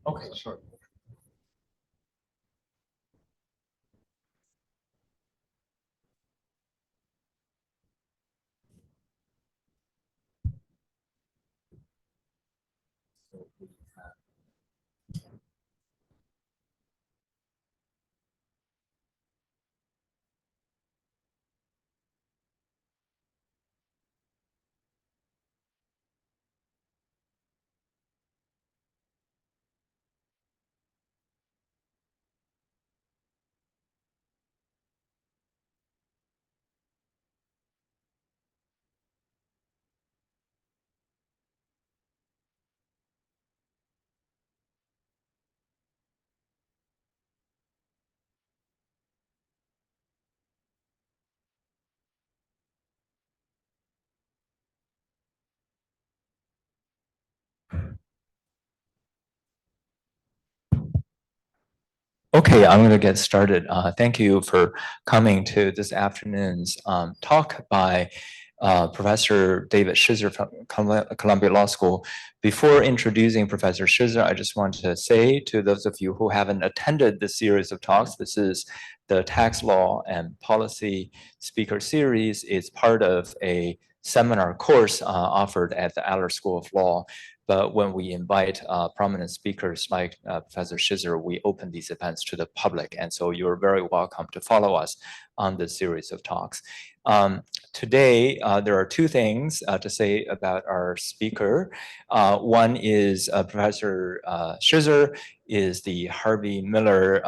Okay, sure. Okay, I'm going to get started. Thank you for coming to this afternoon's talk by Professor David Schizer from Columbia Law School. Before introducing Professor Schizer, I just want to say to those of you who haven't attended this series of talks, this is the Tax Law and Policy Speaker Series. It's part of a seminar course offered at the Adler School of Law. But when we invite prominent speakers like Professor Schizer, we open these events to the public. And so you're very welcome to follow us on this series of talks. Today, there are two things to say about our speaker. One is Professor Schizer is the Harvey Miller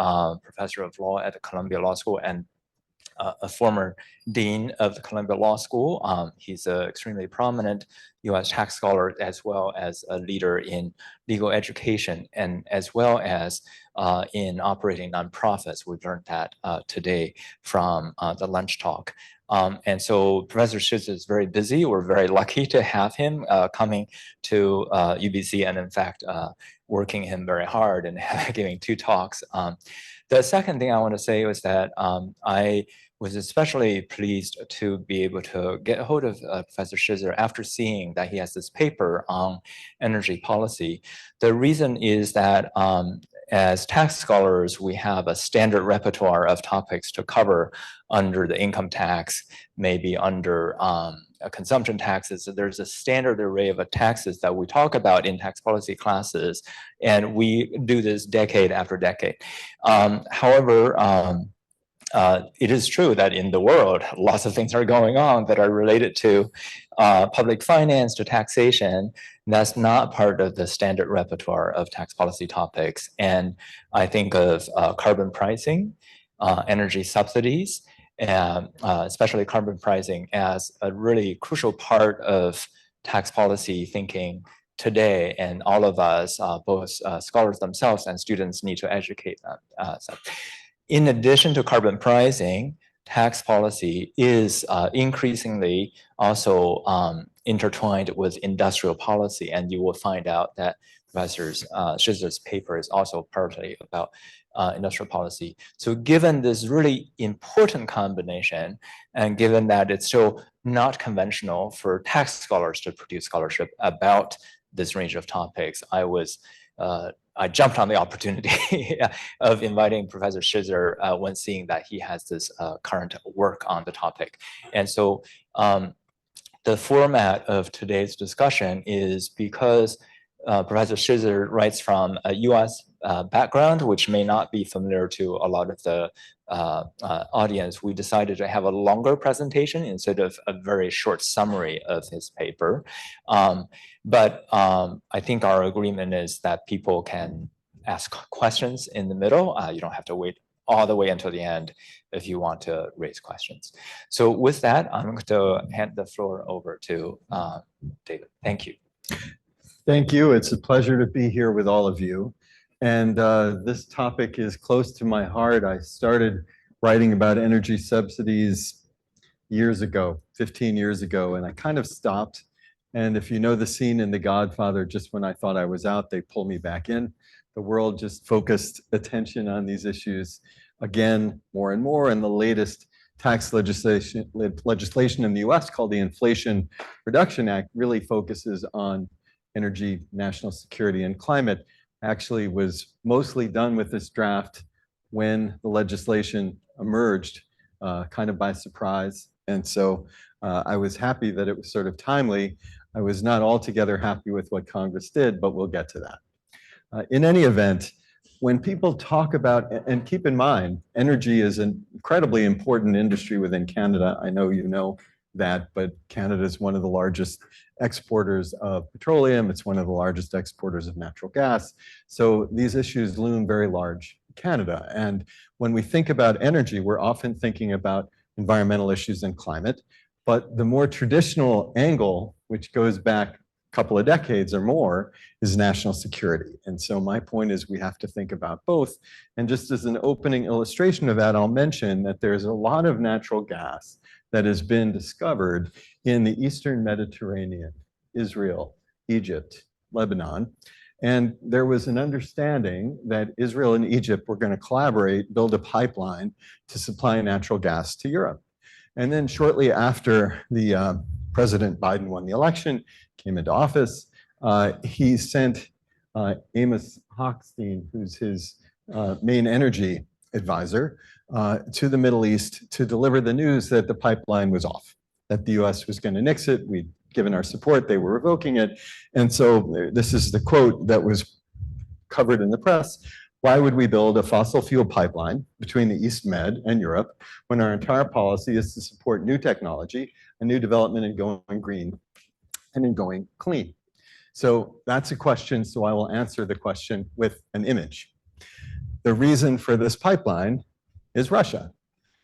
Professor of Law at the Columbia Law School and a former dean of the Columbia Law School. He's an extremely prominent US tax scholar, as well as a leader in legal education, and as well as in operating nonprofits. We've learned that today from the lunch talk. And so Professor Schizer is very busy. We're very lucky to have him coming to UBC, and in fact, working him very hard and giving two talks. The second thing I want to say was that I was especially pleased to be able to get a hold of Professor Schizer after seeing that he has this paper on energy policy. The reason is that as tax scholars, we have a standard repertoire of topics to cover under the income tax, maybe under consumption taxes. So there's a standard array of taxes that we talk about in tax policy classes, and we do this decade after decade. However, it is true that in the world, lots of things are going on that are related to public finance, to taxation. That's not part of the standard repertoire of tax policy topics. And I think of carbon pricing, energy subsidies, and especially carbon pricing as a really crucial part of tax policy thinking today. And all of us, both scholars themselves and students, need to educate them. In addition to carbon pricing, tax policy is increasingly also intertwined with industrial policy, and you will find out that Professor Schizer's paper is also partly about industrial policy. So given this really important combination, and given that it's still not conventional for tax scholars to produce scholarship about this range of topics, I jumped on the opportunity of inviting Professor Schizer when seeing that he has this current work on the topic. And so the format of today's discussion is because Professor Schizer writes from a US background, which may not be familiar to a lot of the audience, we decided to have a longer presentation instead of a very short summary of his paper. But I think our agreement is that people can ask questions in the middle. You don't have to wait all the way until the end if you want to raise questions. So with that, I'm going to hand the floor over to David. Thank you. Thank you. It's a pleasure to be here with all of you. And this topic is close to my heart. I started writing about energy subsidies years ago, 15 years ago, and I kind of stopped. And if you know the scene in The Godfather, just when I thought I was out, they pulled me back in. The world just focused attention on these issues again, more and more. And the latest tax legislation in the US called the Inflation Reduction Act really focuses on energy, national security, and climate. actually was mostly done with this draft when the legislation emerged, kind of by surprise. And so I was happy that it was sort of timely. I was not altogether happy with what Congress did, but we'll get to that. In any event, when people talk about, and keep in mind, energy is an incredibly important industry within Canada. I know you know that, but Canada is one of the largest exporters of petroleum. It's one of the largest exporters of natural gas. So these issues loom very large in Canada. And when we think about energy, we're often thinking about environmental issues and climate. But the more traditional angle, which goes back a couple of decades or more, is national security. And so my point is we have to think about both. And just as an opening illustration of that, I'll mention that there's a lot of natural gas that has been discovered in the Eastern Mediterranean, Israel, Egypt, Lebanon. And there was an understanding that Israel and Egypt were going to collaborate, build a pipeline to supply natural gas to Europe. And then shortly after the President Biden won the election, came into office, he sent Amos Hochstein, who's his main energy advisor, to the Middle East to deliver the news that the pipeline was off, that the US was going to nix it. We'd given our support, they were revoking it. And so this is the quote that was covered in the press. Why would we build a fossil fuel pipeline between the East Med and Europe when our entire policy is to support new technology, a new development in going green and in going clean? So that's a question, so I will answer the question with an image. The reason for this pipeline is Russia,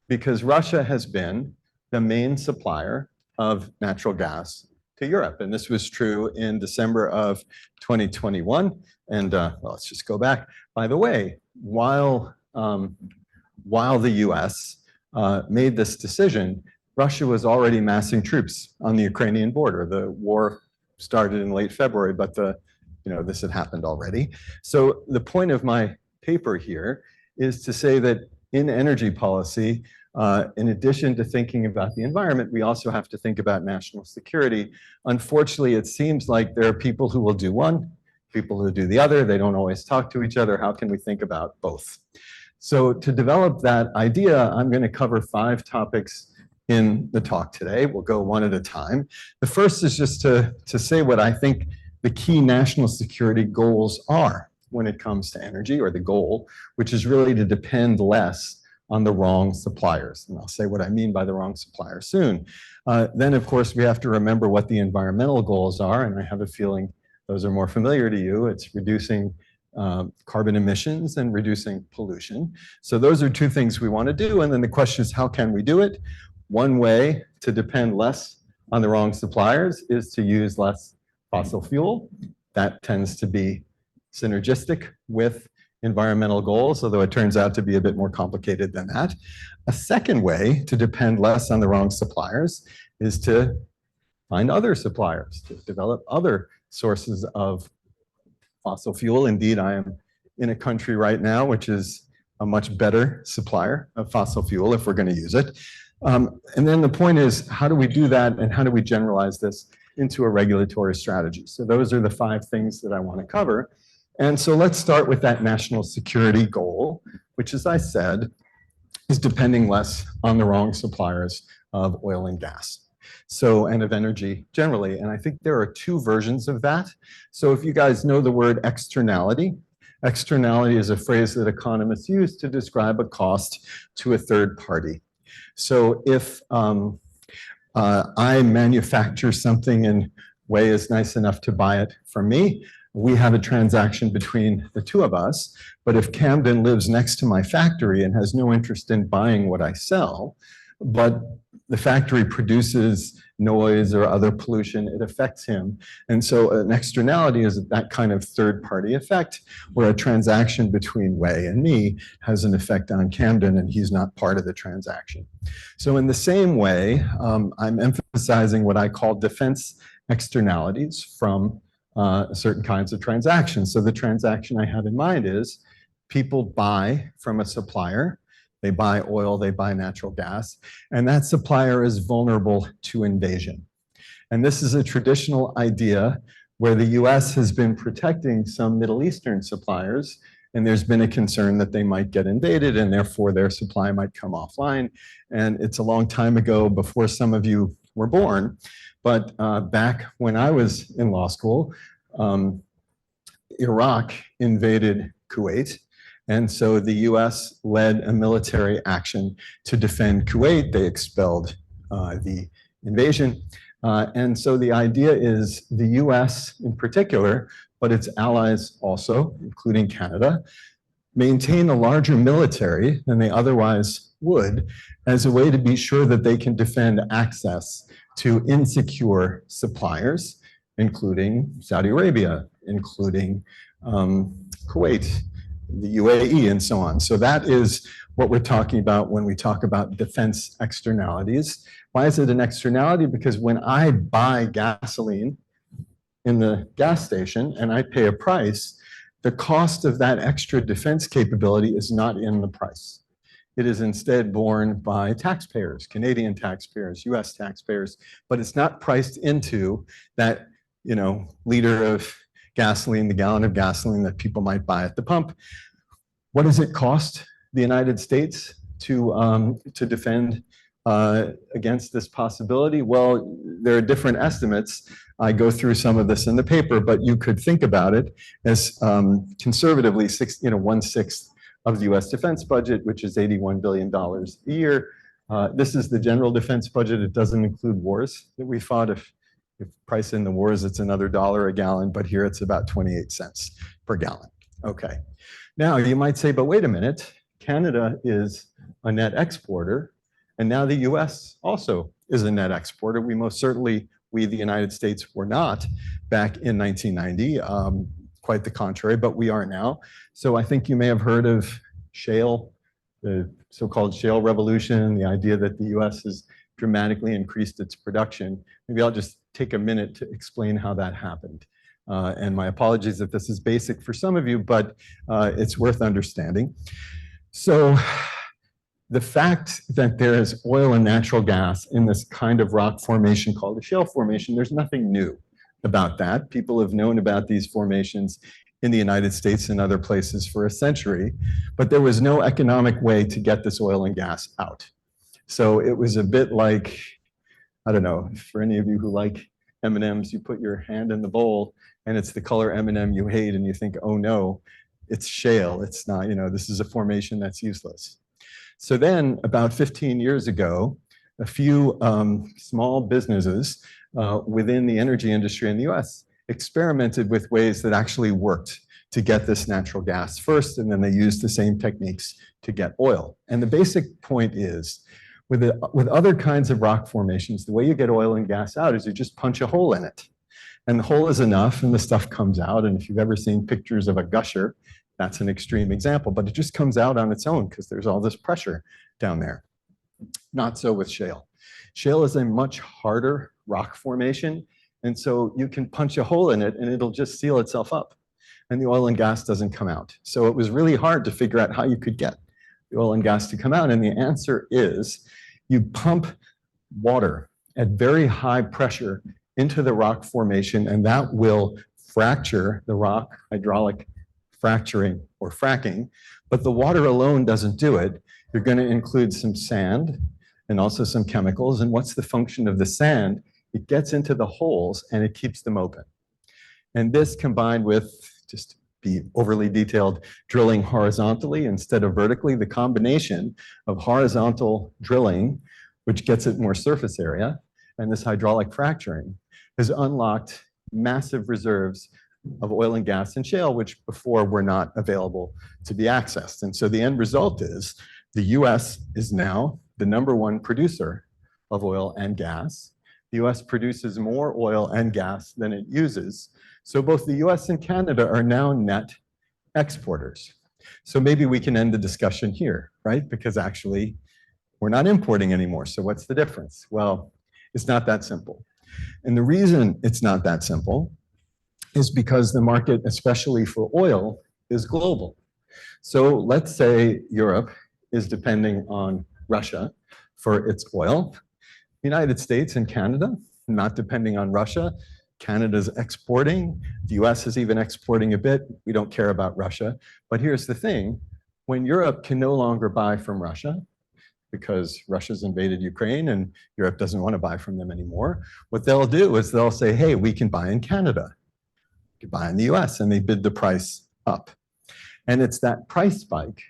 because Russia has been the main supplier of natural gas to Europe. And this was true in December of 2021. And well, let's just go back. By the way, while the US made this decision, Russia was already massing troops on the Ukrainian border. The war started in late February, but this had happened already. So the point of my paper here is to say that in energy policy, in addition to thinking about the environment, we also have to think about national security. Unfortunately, it seems like there are people who will do one, people who do the other. They don't always talk to each other. How can we think about both? So to develop that idea, I'm going to cover 5 topics in the talk today. We'll go one at a time. The first is just to say what I think the key national security goals are when it comes to energy, or the goal, which is really to depend less on the wrong suppliers. And I'll say what I mean by the wrong supplier soon. Then, of course, we have to remember what the environmental goals are, and I have a feeling those are more familiar to you. It's reducing carbon emissions and reducing pollution. So those are 2 things we want to do, and then the question is, how can we do it? One way to depend less on the wrong suppliers is to use less fossil fuel. That tends to be synergistic with environmental goals, although it turns out to be a bit more complicated than that. A second way to depend less on the wrong suppliers is to find other suppliers, to develop other sources of fossil fuel. Indeed, I am in a country right now which is a much better supplier of fossil fuel if we're going to use it. And then the point is, how do we do that, and how do we generalize this into a regulatory strategy? So those are the 5 things that I want to cover. And so let's start with that national security goal, which, as I said, is depending less on the wrong suppliers of oil and gas, and of energy generally. And I think there are 2 versions of that. So if you guys know the word externality, externality is a phrase that economists use to describe a cost to a third party. So if I manufacture something and Wei is nice enough to buy it from me, we have a transaction between the 2 of us. But if Camden lives next to my factory and has no interest in buying what I sell, but the factory produces noise or other pollution, it affects him. And so an externality is that kind of third-party effect, where a transaction between Wei and me has an effect on Camden, and he's not part of the transaction. So in the same way, I'm emphasizing what I call defense externalities from certain kinds of transactions. So the transaction I have in mind is people buy from a supplier. They buy oil, they buy natural gas, and that supplier is vulnerable to invasion. And this is a traditional idea where the US has been protecting some Middle Eastern suppliers, and there's been a concern that they might get invaded and therefore their supply might come offline. And it's a long time ago, before some of you were born, but back when I was in law school, Iraq invaded Kuwait. And so the US led a military action to defend Kuwait. They expelled the invasion. And so the idea is the US in particular, but its allies also, including Canada, maintain a larger military than they otherwise would as a way to be sure that they can defend access to insecure suppliers, including Saudi Arabia, including Kuwait, the UAE, and so on. So that is what we're talking about when we talk about defense externalities. Why is it an externality? Because when I buy gasoline in the gas station and I pay a price, the cost of that extra defense capability is not in the price. It is instead borne by taxpayers, Canadian taxpayers, US taxpayers, but it's not priced into that, liter of gasoline, the gallon of gasoline that people might buy at the pump. What does it cost the United States to defend against this possibility? Well, there are different estimates. I go through some of this in the paper, but you could think about it as conservatively 1/6 of the US defense budget, which is $81 billion a year. This is the general defense budget. It doesn't include wars that we fought. If price in the wars, it's another $1 a gallon, but here it's about 28 cents per gallon. Okay. Now you might say, but wait a minute, Canada is a net exporter, and now the US also is a net exporter. We most certainly, the United States, were not back in 1990, quite the contrary, but we are now. So I think you may have heard of shale, the so-called shale revolution, the idea that the US has dramatically increased its production. Maybe I'll just take a minute to explain how that happened. And my apologies if this is basic for some of you, but it's worth understanding. So the fact that there is oil and natural gas in this kind of rock formation called a shale formation, there's nothing new about that. People have known about these formations in the United States and other places for a century, but there was no economic way to get this oil and gas out. So it was a bit like, I don't know, for any of you who like M&Ms, you put your hand in the bowl and it's the color M&M you hate and you think, oh no, it's shale. It's not, this is a formation that's useless. So then about 15 years ago, a few small businesses within the energy industry in the US experimented with ways that actually worked to get this natural gas first, and then they used the same techniques to get oil. And the basic point is, with other kinds of rock formations, the way you get oil and gas out is you just punch a hole in it. And the hole is enough and the stuff comes out. And if you've ever seen pictures of a gusher, that's an extreme example, but it just comes out on its own because there's all this pressure down there. Not so with shale. Shale is a much harder rock formation. And so you can punch a hole in it and it'll just seal itself up. And the oil and gas doesn't come out. So it was really hard to figure out how you could get the oil and gas to come out. And the answer is you pump water at very high pressure into the rock formation, and that will fracture the rock, hydraulic fracturing or fracking. But the water alone doesn't do it. You're going to include some sand and also some chemicals. And what's the function of the sand? It gets into the holes and it keeps them open. And this, combined with, just to be overly detailed, drilling horizontally instead of vertically, the combination of horizontal drilling, which gets it more surface area, and this hydraulic fracturing has unlocked massive reserves of oil and gas and shale, which before were not available to be accessed. And so the end result is the US is now the #1 producer of oil and gas. The US produces more oil and gas than it uses. So both the US and Canada are now net exporters. So maybe we can end the discussion here, right? Because actually we're not importing anymore. So what's the difference? Well, it's not that simple. And the reason it's not that simple is because the market, especially for oil, is global. So let's say Europe is depending on Russia for its oil. The United States and Canada, not depending on Russia. Canada's exporting. The US is even exporting a bit. We don't care about Russia. But here's the thing. When Europe can no longer buy from Russia, because Russia's invaded Ukraine and Europe doesn't want to buy from them anymore, what they'll do is they'll say, hey, we can buy in Canada, we can buy in the US, and they bid the price up. And it's that price spike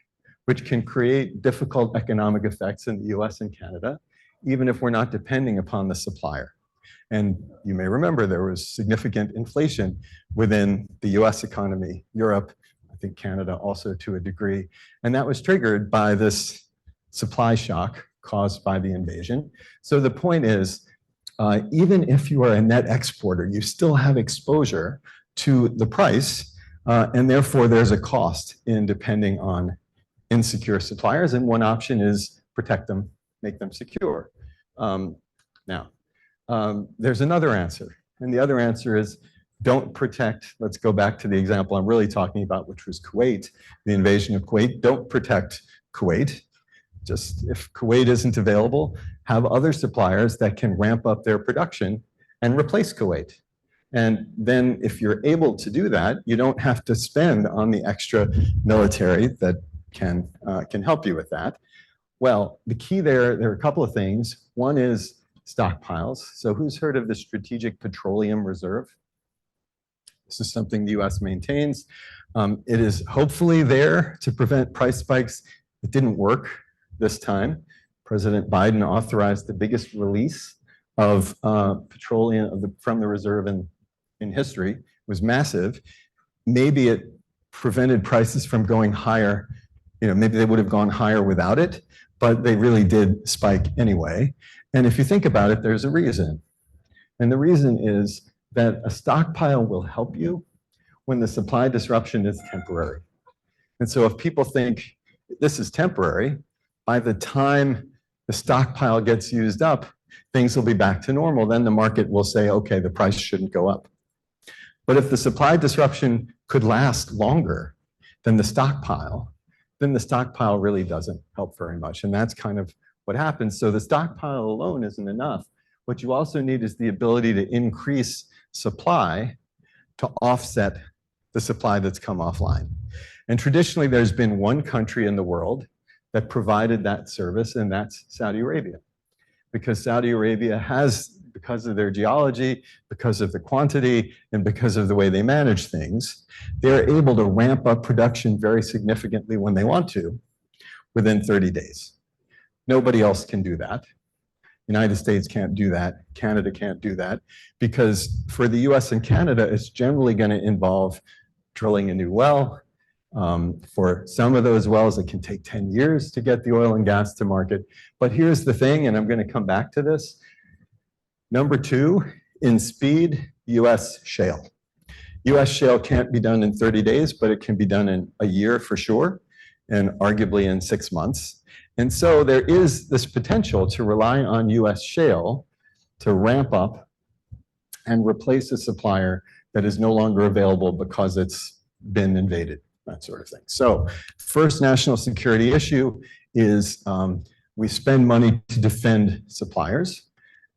which can create difficult economic effects in the US and Canada, even if we're not depending upon the supplier. And you may remember there was significant inflation within the US economy, Europe, I think Canada also to a degree, and that was triggered by this supply shock caused by the invasion. So the point is, even if you are a net exporter, you still have exposure to the price, and therefore there's a cost in depending on insecure suppliers, and one option is protect them, make them secure. There's another answer, and the other answer is don't protect, let's go back to the example I'm really talking about, which was Kuwait, the invasion of Kuwait. Don't protect Kuwait. Just if Kuwait isn't available, have other suppliers that can ramp up their production and replace Kuwait. And then if you're able to do that, you don't have to spend on the extra military that can help you with that. Well, the key there are a couple of things. One is stockpiles. So who's heard of the Strategic Petroleum Reserve? This is something the US maintains. It is hopefully there to prevent price spikes. It didn't work this time. President Biden authorized the biggest release of petroleum from the reserve in history. It was massive. Maybe it prevented prices from going higher. Maybe they would have gone higher without it, but they really did spike anyway. And if you think about it, there's a reason. And the reason is that a stockpile will help you when the supply disruption is temporary. And so if people think this is temporary, by the time the stockpile gets used up, things will be back to normal. Then the market will say, okay, the price shouldn't go up. But if the supply disruption could last longer than the stockpile, then the stockpile really doesn't help very much. And that's kind of what happens. So the stockpile alone isn't enough. What you also need is the ability to increase supply to offset the supply that's come offline. And traditionally, there's been one country in the world that provided that service, and that's Saudi Arabia. Because Saudi Arabia has, because of their geology, because of the quantity, and because of the way they manage things, they're able to ramp up production very significantly when they want to, within 30 days. Nobody else can do that. United States can't do that. Canada can't do that. Because for the US and Canada, it's generally going to involve drilling a new well. For some of those wells, it can take 10 years to get the oil and gas to market. But here's the thing, and I'm going to come back to this. Number two, in speed, US shale. US shale can't be done in 30 days, but it can be done in a year for sure, and arguably in 6 months. And so there is this potential to rely on US shale to ramp up and replace a supplier that is no longer available because it's been invaded, that sort of thing. So first national security issue is we spend money to defend suppliers,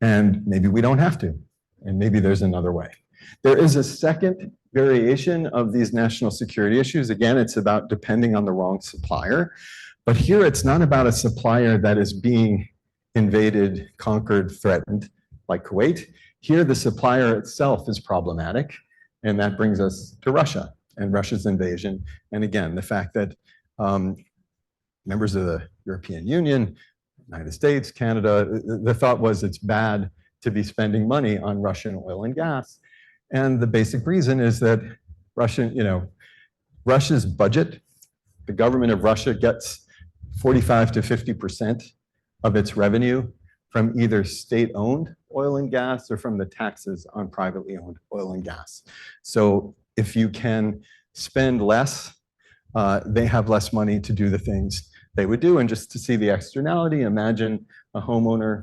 and maybe we don't have to, and maybe there's another way. There is a second variation of these national security issues. Again, it's about depending on the wrong supplier. But here it's not about a supplier that is being invaded, conquered, threatened, like Kuwait. Here the supplier itself is problematic, and that brings us to Russia and Russia's invasion. And again, the fact that members of the European Union, United States, Canada, the thought was it's bad to be spending money on Russian oil and gas. And the basic reason is that Russia's budget, the government of Russia gets 45 to 50% of its revenue from either state-owned oil and gas or from the taxes on privately owned oil and gas. So if you can spend less, they have less money to do the things they would do. And just to see the externality, imagine a homeowner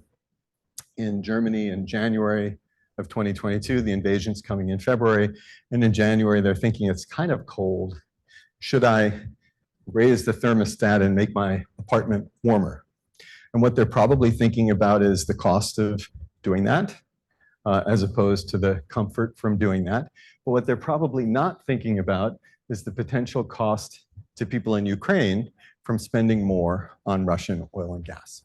in Germany in January of 2022, the invasion's coming in February, and in January they're thinking it's kind of cold. Should I raise the thermostat and make my apartment warmer? And what they're probably thinking about is the cost of doing that, as opposed to the comfort from doing that. But what they're probably not thinking about is the potential cost to people in Ukraine from spending more on Russian oil and gas.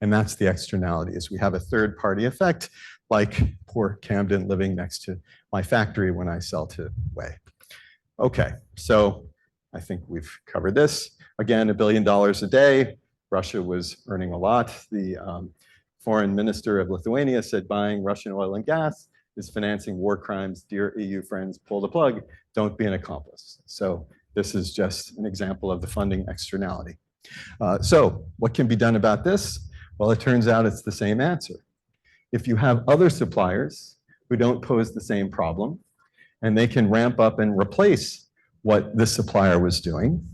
And that's the externality, is we have a third-party effect, like poor Camden living next to my factory when I sell to Way. Okay, so I think we've covered this. Again, $1 billion a day. Russia was earning a lot. The foreign minister of Lithuania said buying Russian oil and gas is financing war crimes. Dear EU friends, pull the plug. Don't be an accomplice. So this is just an example of the funding externality. So what can be done about this? Well, it turns out it's the same answer. If you have other suppliers who don't pose the same problem, and they can ramp up and replace what this supplier was doing,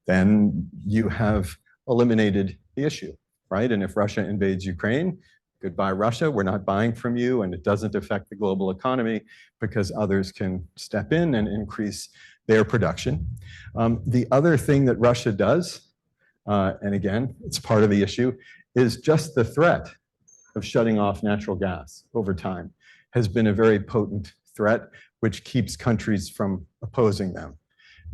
then you have eliminated the issue, right? And if Russia invades Ukraine, goodbye Russia, we're not buying from you, and it doesn't affect the global economy because others can step in and increase their production. The other thing that Russia does, and again, it's part of the issue, is just the threat of shutting off natural gas over time has been a very potent threat, which keeps countries from opposing them.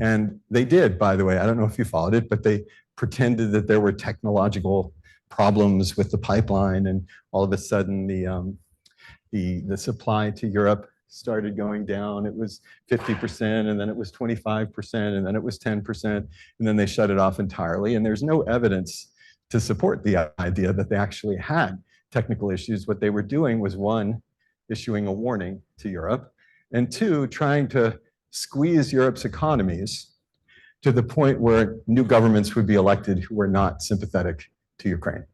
And they did, by the way, I don't know if you followed it, but they pretended that there were technological problems with the pipeline, and all of a sudden the supply to Europe started going down. It was 50%, and then it was 25%, and then it was 10%, and then they shut it off entirely. And there's no evidence to support the idea that they actually had technical issues. What they were doing was, one, issuing a warning to Europe, and two, trying to squeeze Europe's economies to the point where new governments would be elected who were not sympathetic to Ukraine.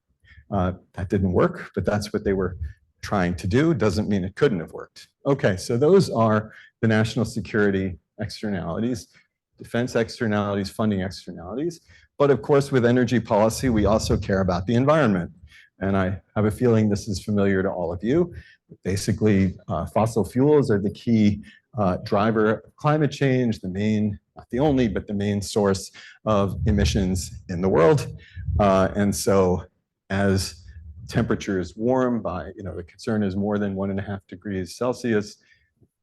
That didn't work, but that's what they were trying to do. Doesn't mean it couldn't have worked. Okay, so those are the national security externalities, defense externalities, funding externalities. But of course, with energy policy, we also care about the environment. And I have a feeling this is familiar to all of you. Basically, fossil fuels are the key driver of climate change, the main, not the only, but the main source of emissions in the world. And so as temperatures warm by, the concern is more than 1.5 degrees Celsius,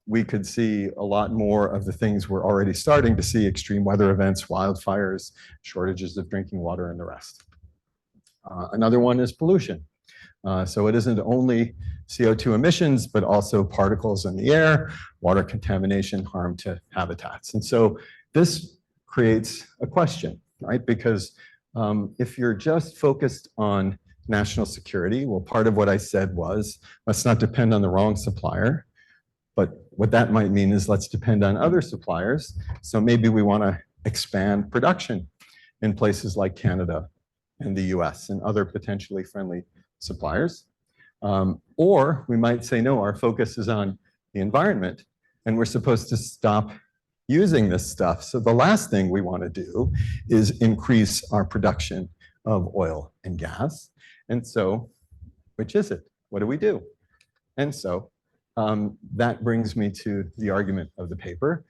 we could see a lot more of the things we're already starting to see: extreme weather events, wildfires, shortages of drinking water, and the rest. Another one is pollution. So it isn't only CO2 emissions, but also particles in the air, water contamination, harm to habitats. And so this creates a question, right? Because if you're just focused on national security, well, part of what I said was, let's not depend on the wrong supplier. But what that might mean is let's depend on other suppliers. So maybe we want to expand production in places like Canada and the US and other potentially friendly suppliers. Or we might say, no, our focus is on the environment, and we're supposed to stop using this stuff. So the last thing we want to do is increase our production of oil and gas. And so, which is it? What do we do? And so that brings me to the argument of the paper.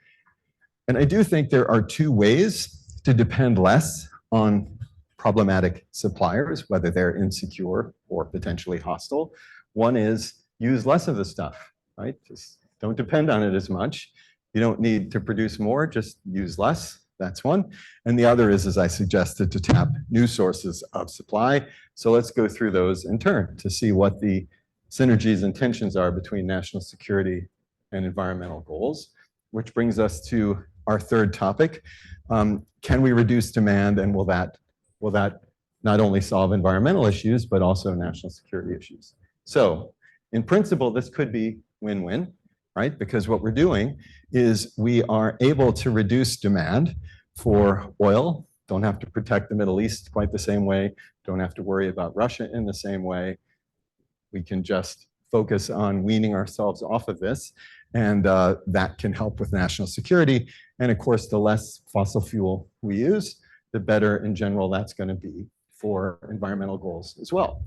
And I do think there are two ways to depend less on problematic suppliers, whether they're insecure or potentially hostile. One is use less of the stuff, right? Just don't depend on it as much. You don't need to produce more, just use less. That's one. And the other is, as I suggested, to tap new sources of supply. So let's go through those in turn to see what the synergies and tensions are between national security and environmental goals, which brings us to our third topic. Can we reduce demand, and will that not only solve environmental issues, but also national security issues? So in principle, this could be win-win, right? Because what we're doing is we are able to reduce demand for oil, don't have to protect the Middle East quite the same way, don't have to worry about Russia in the same way. We can just focus on weaning ourselves off of this, and that can help with national security. And of course, the less fossil fuel we use, the better in general that's going to be for environmental goals as well.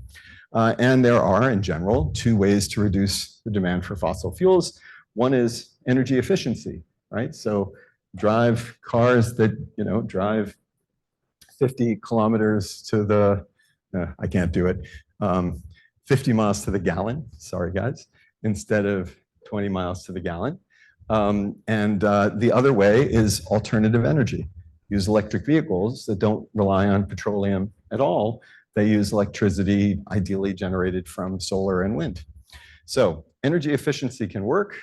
And there are, in general, two ways to reduce the demand for fossil fuels. One is energy efficiency, right? So drive cars that, drive 50 kilometers to the, I can't do it, 50 miles to the gallon, sorry guys, instead of 20 miles to the gallon. The other way is alternative energy. Use electric vehicles that don't rely on petroleum at all. They use electricity ideally generated from solar and wind. So energy efficiency can work.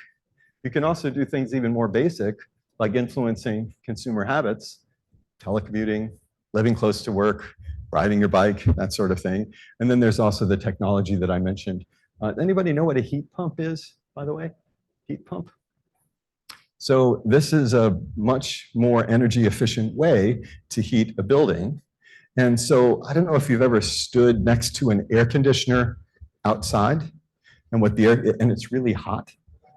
You can also do things even more basic, like influencing consumer habits, telecommuting, living close to work, riding your bike, that sort of thing. And then there's also the technology that I mentioned. Anybody know what a heat pump is, by the way? Heat pump? So this is a much more energy efficient way to heat a building. And so I don't know if you've ever stood next to an air conditioner outside and it's really hot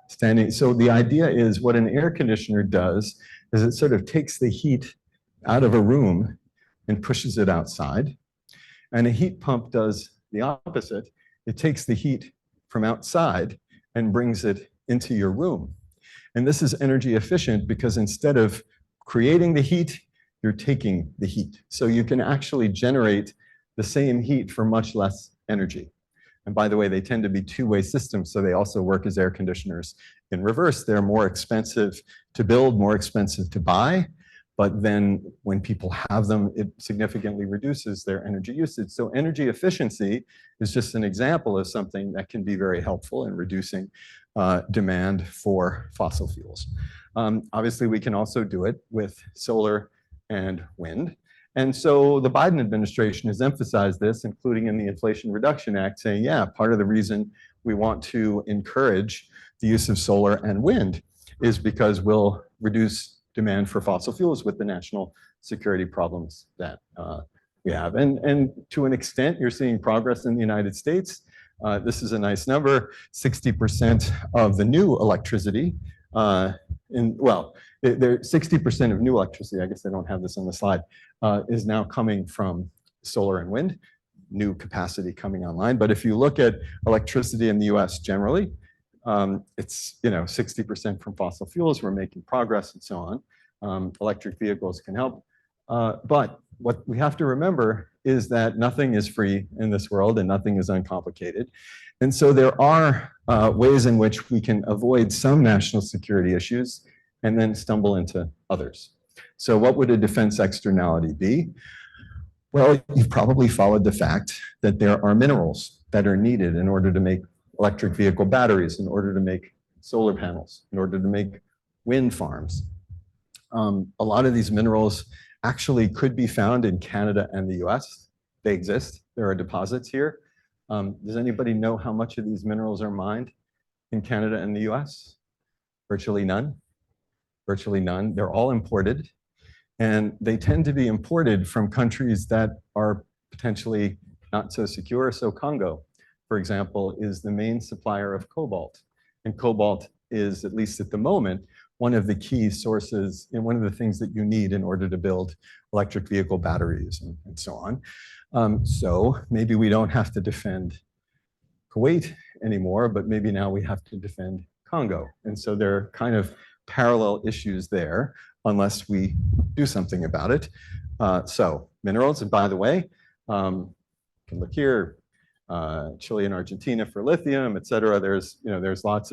standing. So the idea is what an air conditioner does is it sort of takes the heat out of a room and pushes it outside. And a heat pump does the opposite. It takes the heat from outside and brings it into your room. And this is energy efficient because instead of creating the heat, you're taking the heat. So you can actually generate the same heat for much less energy. And by the way, they tend to be two-way systems, so they also work as air conditioners. In reverse, they're more expensive to build, more expensive to buy, but then when people have them, it significantly reduces their energy usage. So energy efficiency is just an example of something that can be very helpful in reducing demand for fossil fuels. Obviously, we can also do it with solar and wind. And so the Biden administration has emphasized this, including in the Inflation Reduction Act, saying, yeah, part of the reason we want to encourage the use of solar and wind is because we'll reduce demand for fossil fuels with the national security problems that we have. And to an extent, you're seeing progress in the United States. This is a nice number, 60% of the new electricity, 60% of new electricity, I guess I don't have this on the slide, is now coming from solar and wind, new capacity coming online. But if you look at electricity in the US generally, it's 60% from fossil fuels. We're making progress and so on. Electric vehicles can help. But what we have to remember is that nothing is free in this world and nothing is uncomplicated. And so there are ways in which we can avoid some national security issues and then stumble into others. So what would a defense externality be? Well, you've probably followed the fact that there are minerals that are needed in order to make electric vehicle batteries, in order to make solar panels, in order to make wind farms. A lot of these minerals actually could be found in Canada and the US. They exist. There are deposits here. Does anybody know how much of these minerals are mined in Canada and the US? Virtually none. Virtually none. They're all imported. And they tend to be imported from countries that are potentially not so secure. So Congo, for example, is the main supplier of cobalt. And cobalt is, at least at the moment, one of the key sources and one of the things that you need in order to build electric vehicle batteries and so on. So maybe we don't have to defend Kuwait anymore, but maybe now we have to defend Congo. And so there are kind of parallel issues there unless we do something about it. So minerals, and by the way, you can look here, Chile and Argentina for lithium, et cetera. There's lots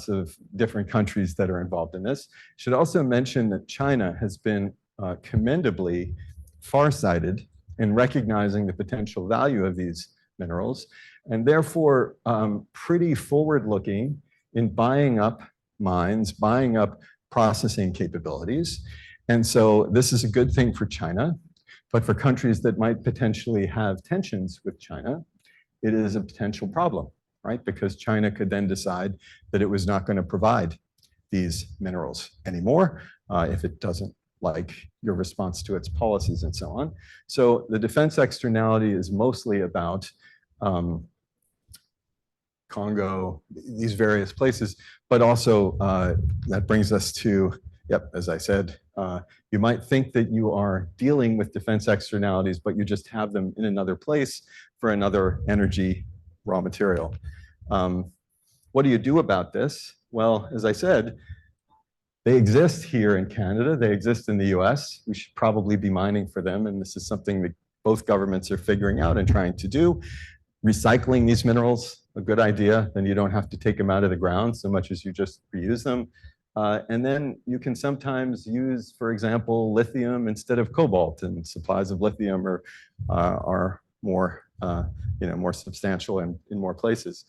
of different countries that are involved in this. Should also mention that China has been commendably farsighted in recognizing the potential value of these minerals, and therefore pretty forward-looking in buying up mines, buying up processing capabilities. And so this is a good thing for China, but for countries that might potentially have tensions with China, it is a potential problem, right? Because China could then decide that it was not going to provide these minerals anymore if it doesn't like your response to its policies and so on. So the defense externality is mostly about Congo, these various places, but also that brings us to, yep, as I said, you might think that you are dealing with defense externalities, but you just have them in another place for another energy raw material. What do you do about this? Well, as I said, they exist here in Canada, they exist in the US. We should probably be mining for them, and this is something that both governments are figuring out and trying to do. Recycling these minerals a good idea. Then you don't have to take them out of the ground so much as you just reuse them. And then you can sometimes use, for example, lithium instead of cobalt, and supplies of lithium are more, more substantial in more places.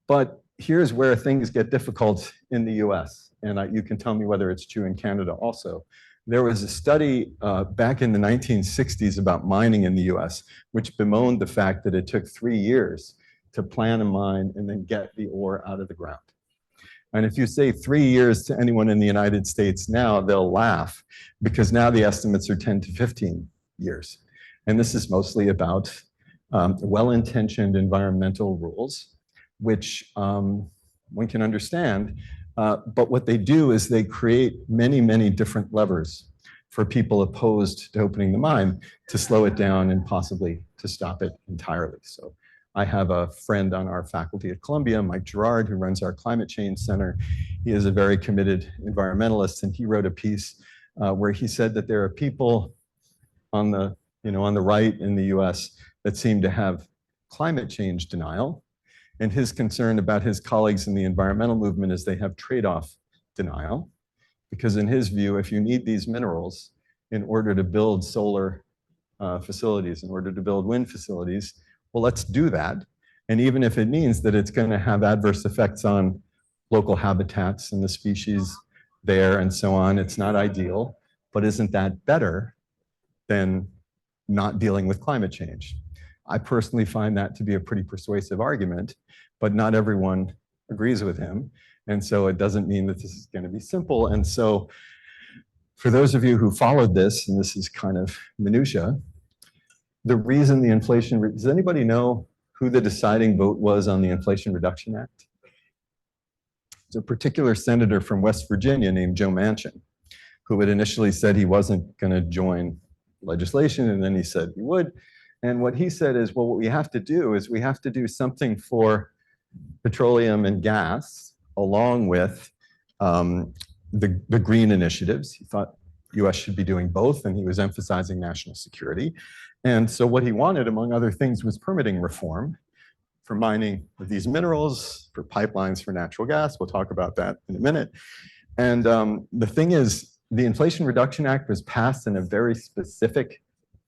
But here's where things get difficult in the US, and you can tell me whether it's true in Canada also. There was a study back in the 1960s about mining in the US, which bemoaned the fact that it took 3 years to plan a mine and then get the ore out of the ground. And if you say 3 years to anyone in the United States now, they'll laugh, because now the estimates are 10 to 15 years. And this is mostly about well-intentioned environmental rules, which one can understand. But what they do is they create many, many different levers for people opposed to opening the mine to slow it down and possibly to stop it entirely. So I have a friend on our faculty at Columbia, Mike Gerard, who runs our Climate Change Center. He is a very committed environmentalist, and he wrote a piece where he said that there are people on the right in the US that seem to have climate change denial. And his concern about his colleagues in the environmental movement is they have trade-off denial. Because in his view, if you need these minerals in order to build solar facilities, in order to build wind facilities, well, let's do that. And even if it means that it's going to have adverse effects on local habitats and the species there and so on, it's not ideal. But isn't that better than not dealing with climate change? I personally find that to be a pretty persuasive argument, but not everyone agrees with him. And so it doesn't mean that this is going to be simple. And so for those of you who followed this, and this is kind of minutia, the reason the Inflation, does anybody know who the deciding vote was on the Inflation Reduction Act? It's a particular senator from West Virginia named Joe Manchin, who had initially said he wasn't going to join legislation, and then he said he would. And what he said is, well, what we have to do is we have to do something for petroleum and gas, along with the green initiatives. He thought US should be doing both, and he was emphasizing national security. And so what he wanted, among other things, was permitting reform for mining of these minerals, for pipelines for natural gas. We'll talk about that in a minute. And the thing is, the Inflation Reduction Act was passed in a very specific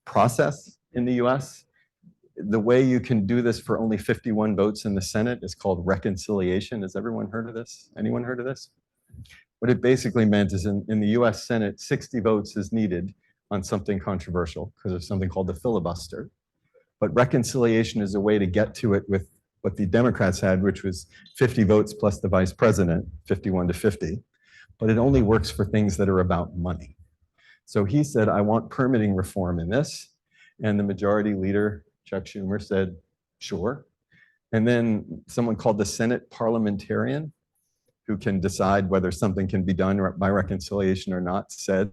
process in the US. The way you can do this for only 51 votes in the Senate is called reconciliation. Has everyone heard of this? Anyone heard of this? What it basically meant is in the US Senate, 60 votes is needed on something controversial because of something called the filibuster. But reconciliation is a way to get to it with what the Democrats had, which was 50 votes plus the vice president, 51 to 50. But it only works for things that are about money. So he said, I want permitting reform in this. And the majority leader, Chuck Schumer, said, sure. And then someone called the Senate parliamentarian, who can decide whether something can be done by reconciliation or not, said,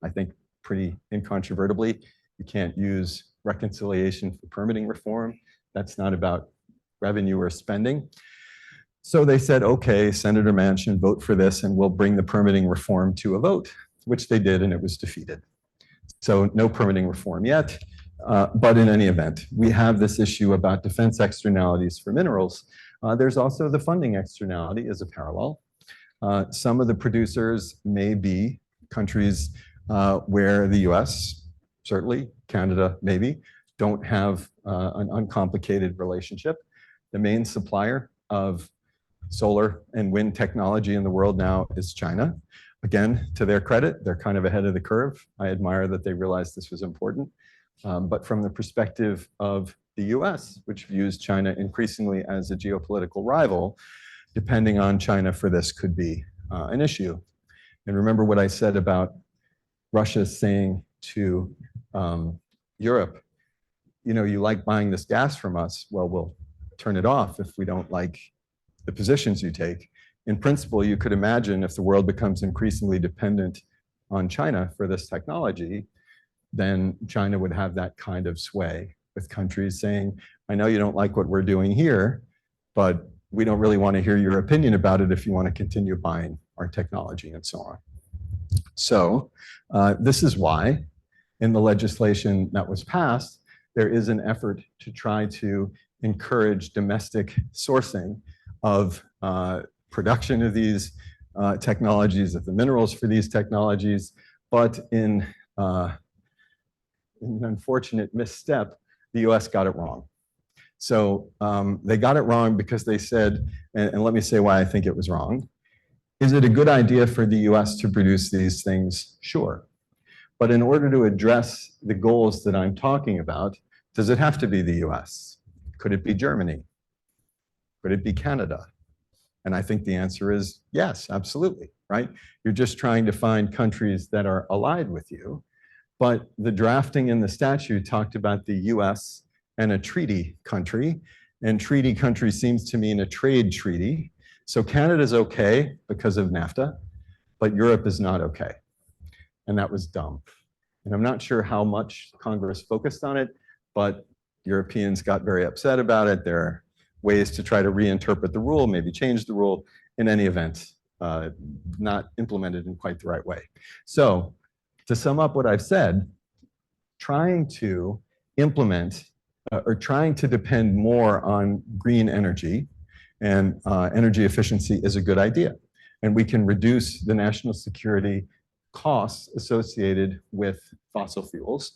I think pretty incontrovertibly, you can't use reconciliation for permitting reform. That's not about revenue or spending. So they said, okay, Senator Manchin, vote for this, and we'll bring the permitting reform to a vote, which they did, and it was defeated. So no permitting reform yet. But in any event, we have this issue about defense externalities for minerals. There's also the funding externality as a parallel. Some of the producers may be countries where the US, certainly, Canada maybe, don't have an uncomplicated relationship. The main supplier of solar and wind technology in the world now is China. Again, to their credit, they're kind of ahead of the curve. I admire that they realized this was important. But from the perspective of the US, which views China increasingly as a geopolitical rival, depending on China for this could be an issue. And remember what I said about Russia saying to Europe, you like buying this gas from us, well, we'll turn it off if we don't like the positions you take. In principle, you could imagine if the world becomes increasingly dependent on China for this technology, then China would have that kind of sway with countries saying, I know you don't like what we're doing here, but we don't really want to hear your opinion about it if you want to continue buying our technology and so on. So this is why in the legislation that was passed, there is an effort to try to encourage domestic sourcing of production of these technologies, of the minerals for these technologies, but in an unfortunate misstep, the US got it wrong. So they got it wrong because they said, and let me say why I think it was wrong. Is it a good idea for the US to produce these things? Sure. But in order to address the goals that I'm talking about, does it have to be the US? Could it be Germany? Could it be Canada? And I think the answer is yes, absolutely, right? You're just trying to find countries that are allied with you. But the drafting in the statute talked about the US and a treaty country. And treaty country seems to mean a trade treaty. So Canada's okay because of NAFTA, but Europe is not okay. And that was dumb. And I'm not sure how much Congress focused on it, but Europeans got very upset about it. There are ways to try to reinterpret the rule, maybe change the rule. In any event, not implemented in quite the right way. So to sum up what I've said, trying to implement or trying to depend more on green energy and energy efficiency is a good idea. And we can reduce the national security costs associated with fossil fuels.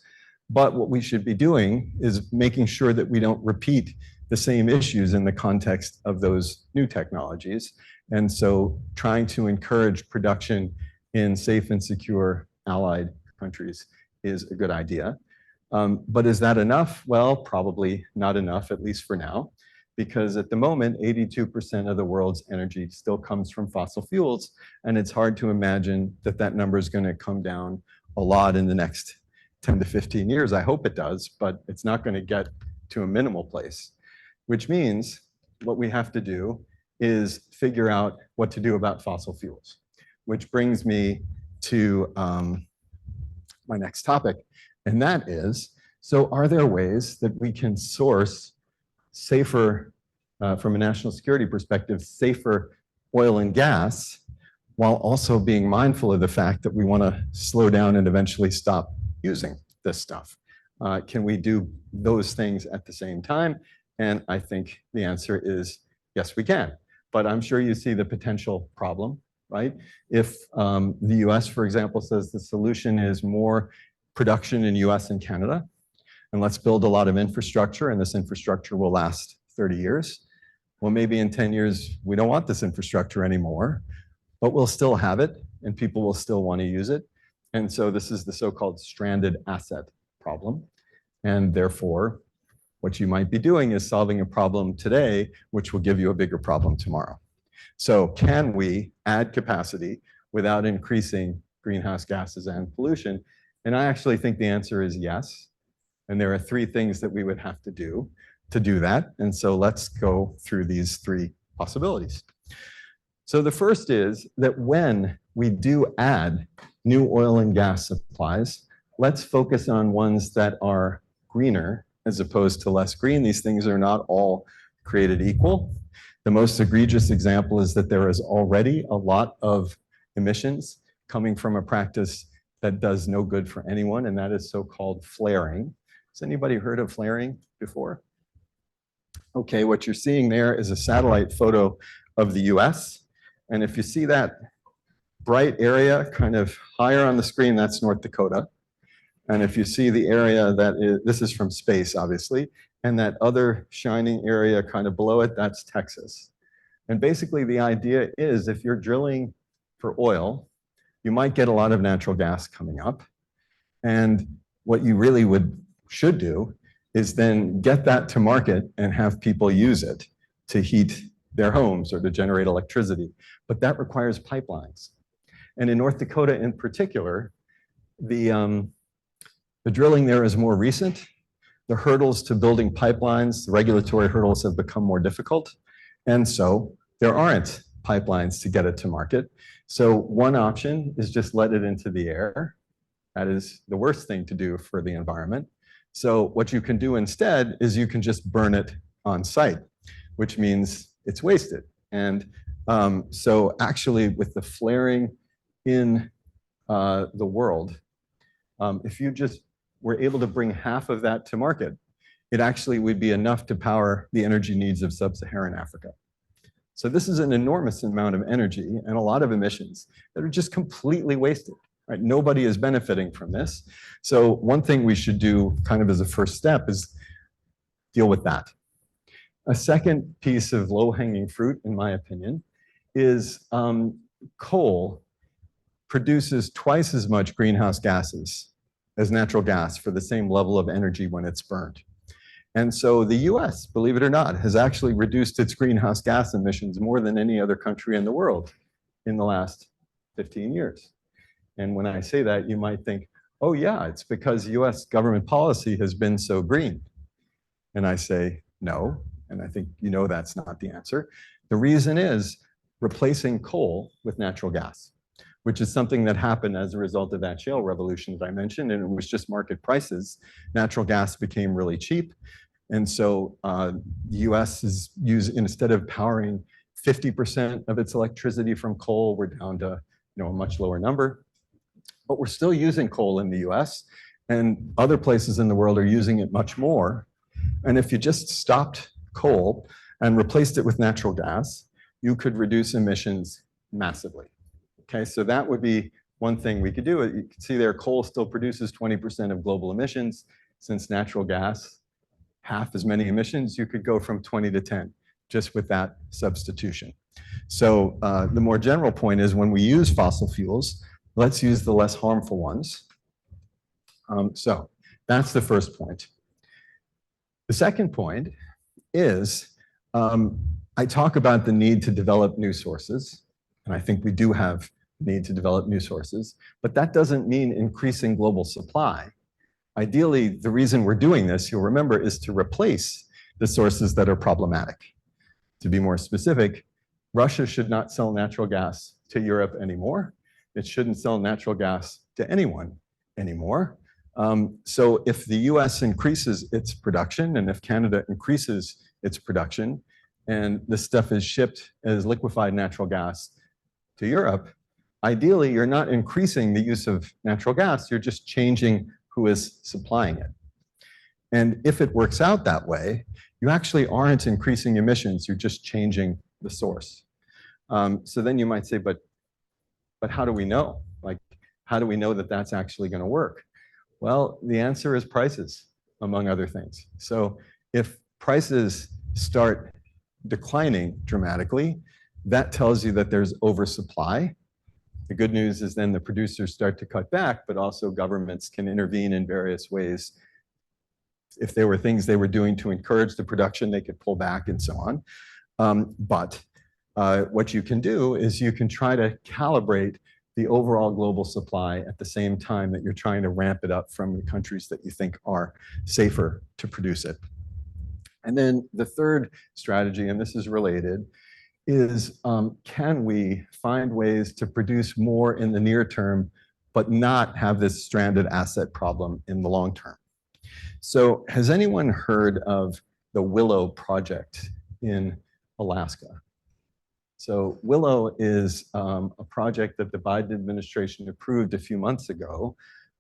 But what we should be doing is making sure that we don't repeat the same issues in the context of those new technologies. And so trying to encourage production in safe and secure allied countries is a good idea. But is that enough? Well, probably not enough, at least for now, because at the moment, 82% of the world's energy still comes from fossil fuels, and it's hard to imagine that that number is going to come down a lot in the next 10 to 15 years. I hope it does, but it's not going to get to a minimal place, which means what we have to do is figure out what to do about fossil fuels, which brings me to my next topic, and that is, so are there ways that we can source safer, from a national security perspective, safer oil and gas, while also being mindful of the fact that we want to slow down and eventually stop using this stuff? Can we do those things at the same time? And I think the answer is yes, we can. But I'm sure you see the potential problem, right? If the US, for example, says the solution is more production in US and Canada, and let's build a lot of infrastructure, and this infrastructure will last 30 years. Well, maybe in 10 years, we don't want this infrastructure anymore, but we'll still have it, and people will still want to use it. And so this is the so-called stranded asset problem. And therefore, what you might be doing is solving a problem today, which will give you a bigger problem tomorrow. So can we add capacity without increasing greenhouse gases and pollution? And I actually think the answer is yes. And there are three things that we would have to do that. And so let's go through these three possibilities. So the first is that when we do add new oil and gas supplies, let's focus on ones that are greener as opposed to less green. These things are not all created equal. The most egregious example is that there is already a lot of emissions coming from a practice that does no good for anyone, and that is so-called flaring. Has anybody heard of flaring before? Okay, what you're seeing there is a satellite photo of the US. And if you see that bright area kind of higher on the screen, that's North Dakota. And if you see the area that is, this is from space, obviously, and that other shining area kind of below it, that's Texas. And basically the idea is if you're drilling for oil, you might get a lot of natural gas coming up. And what you really should do is then get that to market and have people use it to heat their homes or to generate electricity. But that requires pipelines. And in North Dakota in particular, the drilling there is more recent. The hurdles to building pipelines, the regulatory hurdles have become more difficult. And so there aren't pipelines to get it to market. So one option is just let it into the air. That is the worst thing to do for the environment. So what you can do instead is you can just burn it on site, which means it's wasted. And so actually with the flaring in the world, if you just were able to bring half of that to market, it actually would be enough to power the energy needs of sub-Saharan Africa. So this is an enormous amount of energy and a lot of emissions that are just completely wasted. Right? Nobody is benefiting from this. So one thing we should do kind of as a first step is deal with that. A second piece of low-hanging fruit, in my opinion, is coal produces twice as much greenhouse gases as natural gas for the same level of energy when it's burned. And so the US, believe it or not, has actually reduced its greenhouse gas emissions more than any other country in the world in the last 15 years. And when I say that, you might think, oh yeah, it's because US government policy has been so green. And I say, no, and I think you know that's not the answer. The reason is replacing coal with natural gas, which is something that happened as a result of that shale revolution that I mentioned, and it was just market prices. Natural gas became really cheap. And so the US is instead of powering 50% of its electricity from coal, we're down to a much lower number. But we're still using coal in the US, and other places in the world are using it much more. And if you just stopped coal and replaced it with natural gas, you could reduce emissions massively. Okay, so that would be one thing we could do. You can see there, coal still produces 20% of global emissions. Since natural gas, half as many emissions, you could go from 20 to 10 just with that substitution. So the more general point is when we use fossil fuels, let's use the less harmful ones. So that's the first point. The second point is I talk about the need to develop new sources, and I think we do have need to develop new sources, but that doesn't mean increasing global supply. Ideally, the reason we're doing this, you'll remember, is to replace the sources that are problematic. To be more specific, Russia should not sell natural gas to Europe anymore. It shouldn't sell natural gas to anyone anymore. So if the US increases its production, and if Canada increases its production, and this stuff is shipped as liquefied natural gas to Europe, ideally, you're not increasing the use of natural gas, you're just changing who is supplying it. And if it works out that way, you actually aren't increasing emissions, you're just changing the source. So then you might say, but how do we know? Like, how do we know that that's actually going to work? Well, the answer is prices, among other things. So if prices start declining dramatically, that tells you that there's oversupply. The good news is then the producers start to cut back, but also governments can intervene in various ways. If there were things they were doing to encourage the production, they could pull back and so on. But what you can do is you can try to calibrate the overall global supply at the same time that you're trying to ramp it up from the countries that you think are safer to produce it. And then the third strategy, and this is related, is can we find ways to produce more in the near term, but not have this stranded asset problem in the long term? So has anyone heard of the Willow project in Alaska? So Willow is a project that the Biden administration approved a few months ago,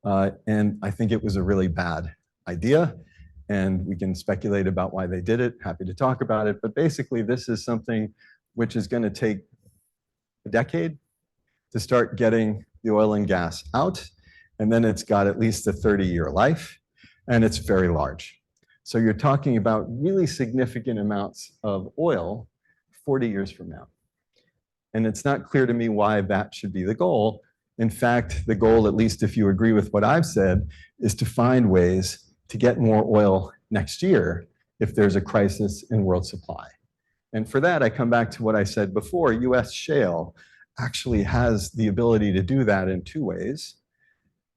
and I think it was a really bad idea, and we can speculate about why they did it, happy to talk about it, but basically this is something which is going to take a decade to start getting the oil and gas out, and then it's got at least a 30-year life, and it's very large. So you're talking about really significant amounts of oil 40 years from now. And it's not clear to me why that should be the goal. In fact, the goal, at least if you agree with what I've said, is to find ways to get more oil next year if there's a crisis in world supply. And for that, I come back to what I said before. US shale actually has the ability to do that in two ways.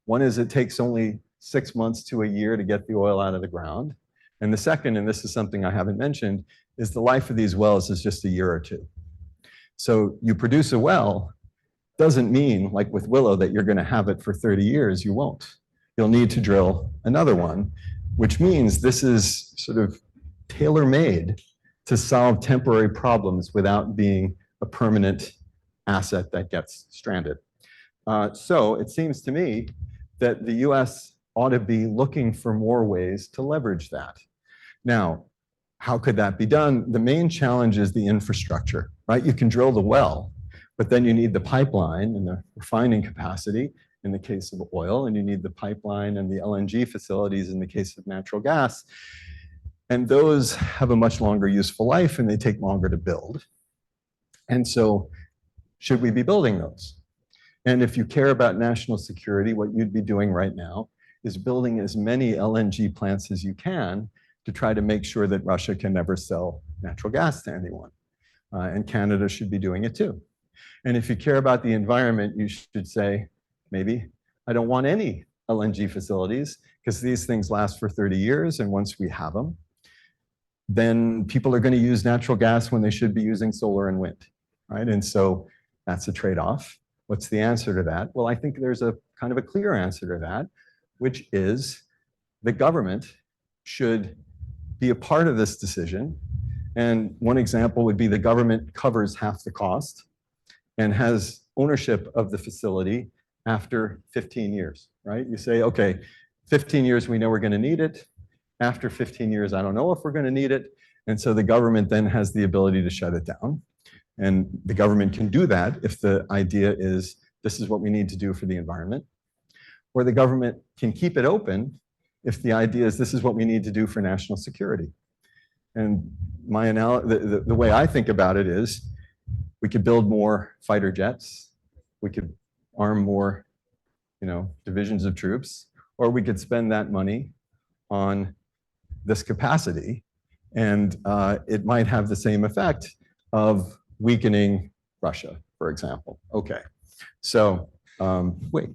One is it takes only 6 months to a year to get the oil out of the ground. And the second, and this is something I haven't mentioned, is the life of these wells is just a year or two. So you produce a well, doesn't mean, like with Willow, that you're going to have it for 30 years. You won't. You'll need to drill another one, which means this is sort of tailor-made to solve temporary problems without being a permanent asset that gets stranded. So it seems to me that the US ought to be looking for more ways to leverage that. Now, how could that be done? The main challenge is the infrastructure, right? You can drill the well, but then you need the pipeline and the refining capacity in the case of oil, and you need the pipeline and the LNG facilities in the case of natural gas. And those have a much longer useful life and they take longer to build. And so, should we be building those? And if you care about national security, what you'd be doing right now is building as many LNG plants as you can to try to make sure that Russia can never sell natural gas to anyone. And Canada should be doing it too. And if you care about the environment, you should say, maybe I don't want any LNG facilities because these things last for 30 years. And once we have them, then people are going to use natural gas when they should be using solar and wind, right? And so that's a trade-off. What's the answer to that? Well, I think there's a kind of a clear answer to that, which is the government should be a part of this decision. And one example would be the government covers half the cost and has ownership of the facility after 15 years, right? You say, okay, 15 years, we know we're going to need it. After 15 years, I don't know if we're going to need it. And so the government then has the ability to shut it down. And the government can do that if the idea is this is what we need to do for the environment. Or the government can keep it open if the idea is this is what we need to do for national security. And the way I think about it is we could build more fighter jets, we could arm more, divisions of troops, or we could spend that money on this capacity, and it might have the same effect of weakening Russia, for example. Okay, so wait.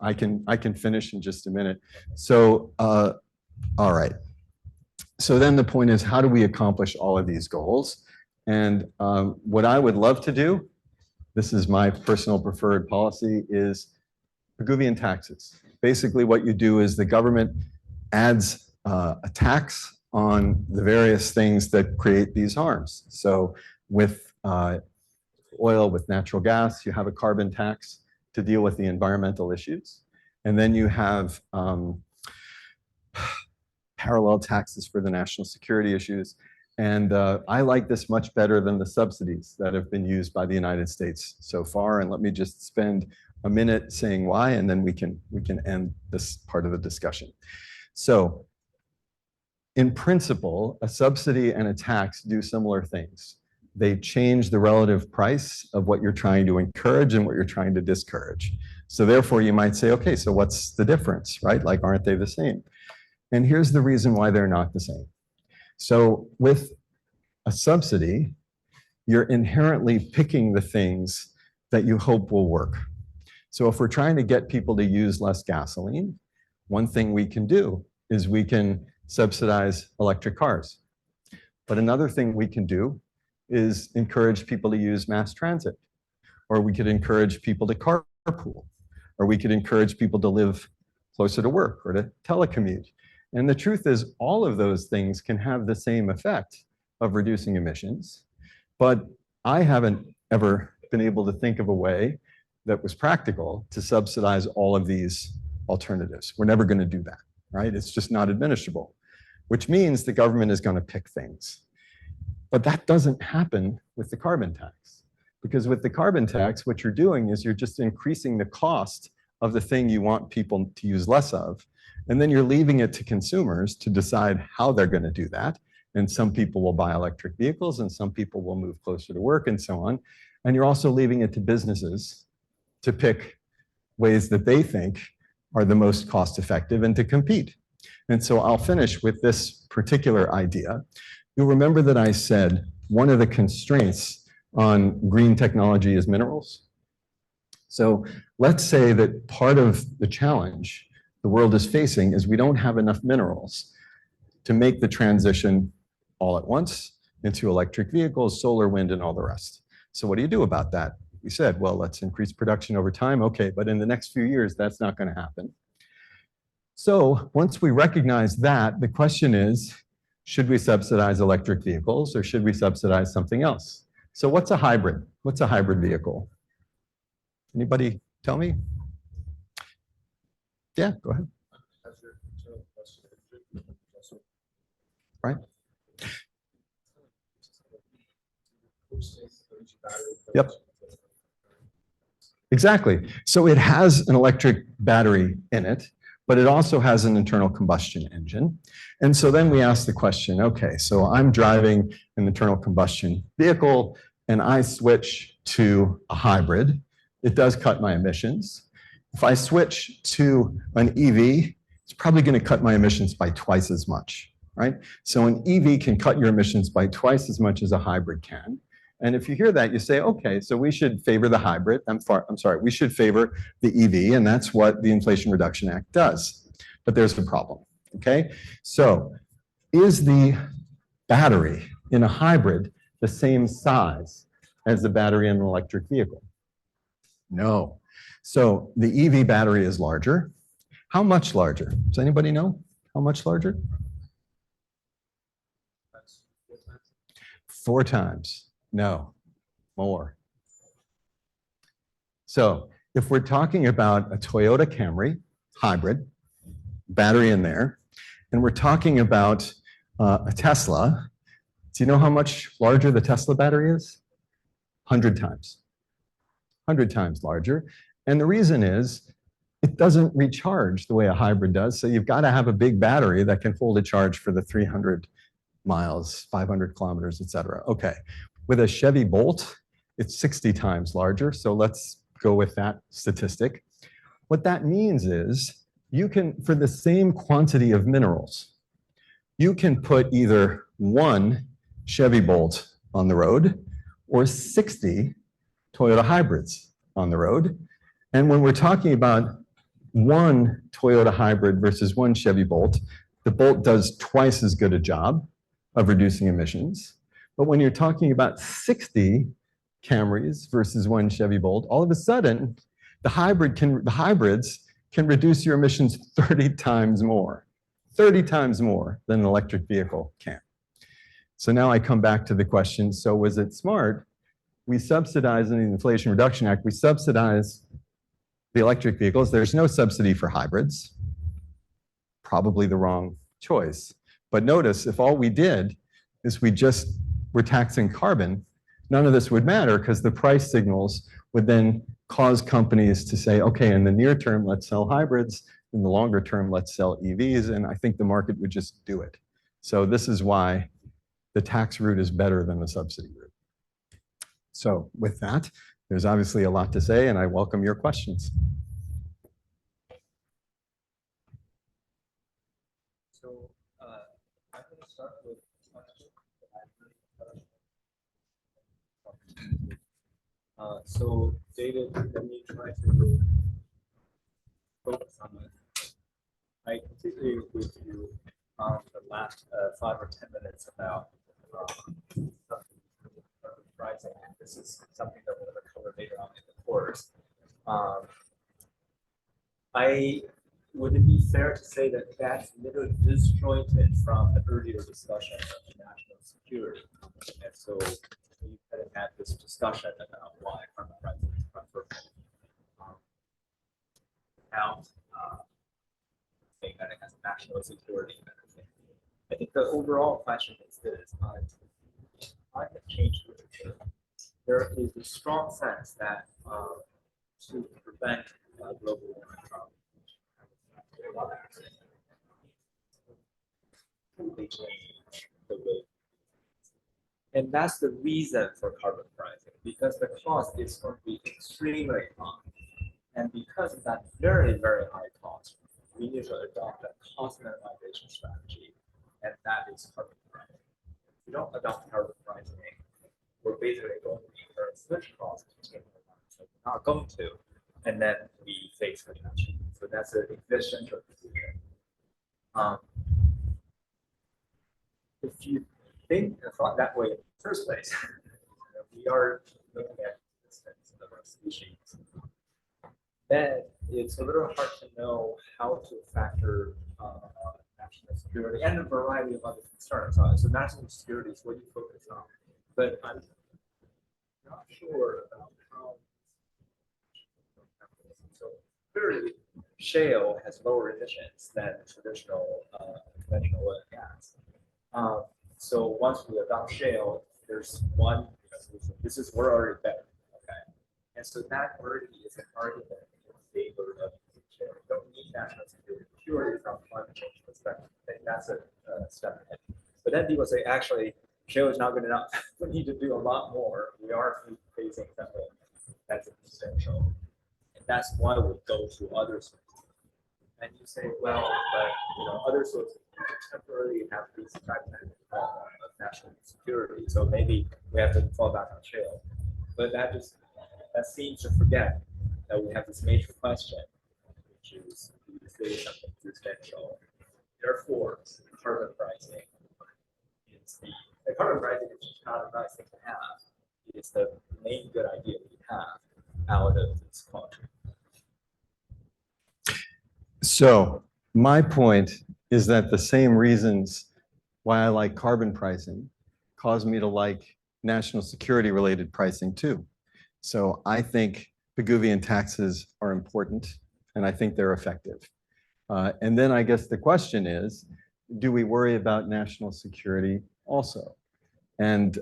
I can finish in just a minute. So, all right. So then the point is, how do we accomplish all of these goals? And what I would love to do, this is my personal preferred policy, is Pigouvian taxes. Basically, what you do is the government adds a tax on the various things that create these harms. So with oil, with natural gas, you have a carbon tax to deal with the environmental issues. And then you have parallel taxes for the national security issues. And I like this much better than the subsidies that have been used by the United States so far. And let me just spend a minute saying why, and then we can end this part of the discussion. So in principle, a subsidy and a tax do similar things. They change the relative price of what you're trying to encourage and what you're trying to discourage. So therefore you might say, okay, so what's the difference, right? Like, aren't they the same? And here's the reason why they're not the same. So with a subsidy, you're inherently picking the things that you hope will work. So if we're trying to get people to use less gasoline, one thing we can do is we can subsidize electric cars. But another thing we can do is encourage people to use mass transit, or we could encourage people to carpool, or we could encourage people to live closer to work or to telecommute. And the truth is, all of those things can have the same effect of reducing emissions, but I haven't ever been able to think of a way that was practical to subsidize all of these alternatives. We're never going to do that, right? It's just not administrable, which means the government is going to pick things. But that doesn't happen with the carbon tax, because with the carbon tax, what you're doing is you're just increasing the cost of the thing you want people to use less of, and then you're leaving it to consumers to decide how they're going to do that. And some people will buy electric vehicles, and some people will move closer to work, and so on. And you're also leaving it to businesses to pick ways that they think are the most cost effective and to compete. And so I'll finish with this particular idea. You'll remember that I said one of the constraints on green technology is minerals. So let's say that part of the challenge the world is facing is we don't have enough minerals to make the transition all at once into electric vehicles, solar, wind, and all the rest. So what do you do about that? We said, well, let's increase production over time. Okay, but in the next few years, that's not going to happen. So once we recognize that, the question is, should we subsidize electric vehicles or should we subsidize something else? So what's a hybrid? What's a hybrid vehicle? Anybody tell me? Yeah, go ahead. right? Yep. Exactly. So it has an electric battery in it, but it also has an internal combustion engine. And so then we ask the question, okay, so I'm driving an internal combustion vehicle and I switch to a hybrid. It does cut my emissions. If I switch to an EV, it's probably going to cut my emissions by twice as much, right? So an EV can cut your emissions by twice as much as a hybrid can. And if you hear that, you say, okay, so we should favor the hybrid. I'm sorry, we should favor the EV, and that's what the Inflation Reduction Act does. But there's the problem, okay? So is the battery in a hybrid the same size as the battery in an electric vehicle? No. So the EV battery is larger. How much larger? Does anybody know how much larger? 4 times. No, more. So if we're talking about a Toyota Camry hybrid, battery in there, and we're talking about a Tesla, do you know how much larger the Tesla battery is? 100 times. 100 times larger. And the reason is it doesn't recharge the way a hybrid does. So you've got to have a big battery that can hold a charge for the 300 miles, 500 kilometers, et cetera. Okay. With a Chevy Bolt, it's 60 times larger. So let's go with that statistic. What that means is you can, for the same quantity of minerals, you can put either 1 Chevy Bolt on the road or 60 Toyota hybrids on the road. And when we're talking about 1 Toyota hybrid versus 1 Chevy Bolt, the Bolt does twice as good a job of reducing emissions. But when you're talking about 60 Camrys versus 1 Chevy Bolt, all of a sudden, the hybrids can reduce your emissions 30 times more, 30 times more than an electric vehicle can. So now I come back to the question, so was it smart? We subsidize in the Inflation Reduction Act, we subsidize the electric vehicles. There's no subsidy for hybrids. Probably the wrong choice. But notice, if all we did is we just were taxing carbon, none of this would matter because the price signals would then cause companies to say, okay, in the near term, let's sell hybrids. In the longer term, let's sell EVs. And I think the market would just do it. So this is why the tax route is better than the subsidy route. So with that, there's obviously a lot to say, and I welcome your questions. So I'm going to start with so David, let me try to focus on it. I completely agree with you on the last 5 or 10 minutes about pricing. This is something that we're going to cover later on in the course. Would it be fair to say that that's a little disjointed from the earlier discussion of national security? And so we kind of had this discussion about why carbon pricing is preferable without saying that it has national security benefit. I think the overall question is this: climate change literature, there is a strong sense that to prevent global warming from change the way. And that's the reason for carbon pricing, because the cost is going to be extremely high. And because of that very, very high cost, we need to adopt a cost minimization strategy, and that is carbon pricing. If we don't adopt carbon pricing, we're basically going to incur switch costs, so we're not going to, and then we face catastrophe. So that's an existential decision. If you think about that way in the first place, we are looking at the existence of our species. Then it's a little hard to know how to factor national security and a variety of other concerns. So national security is what you focus on, but I'm not sure about how. So clearly, shale has lower emissions than traditional conventional oil and gas. So once we adopt shale, there's one solution. This is we're already better, okay? And so that already is an argument in favor of shale. You don't need national security purely from climate change perspective. I think that's a step ahead. But then people say, actually, shale is not good enough. We need to do a lot more. We are facing something that's essential, and that's why we go to other sources. And you say, well, but other sources temporarily have these fragmented of national security, so maybe we have to fall back on shale. But that seems to forget that we have this major question, which is something existential. Therefore, carbon pricing is the carbon pricing is just not a nice thing to have. It's the main good idea we have out of this culture. So my point is that the same reasons why I like carbon pricing cause me to like national security related pricing too. So I think Pigouvian taxes are important and I think they're effective. And then I guess the question is, do we worry about national security also? And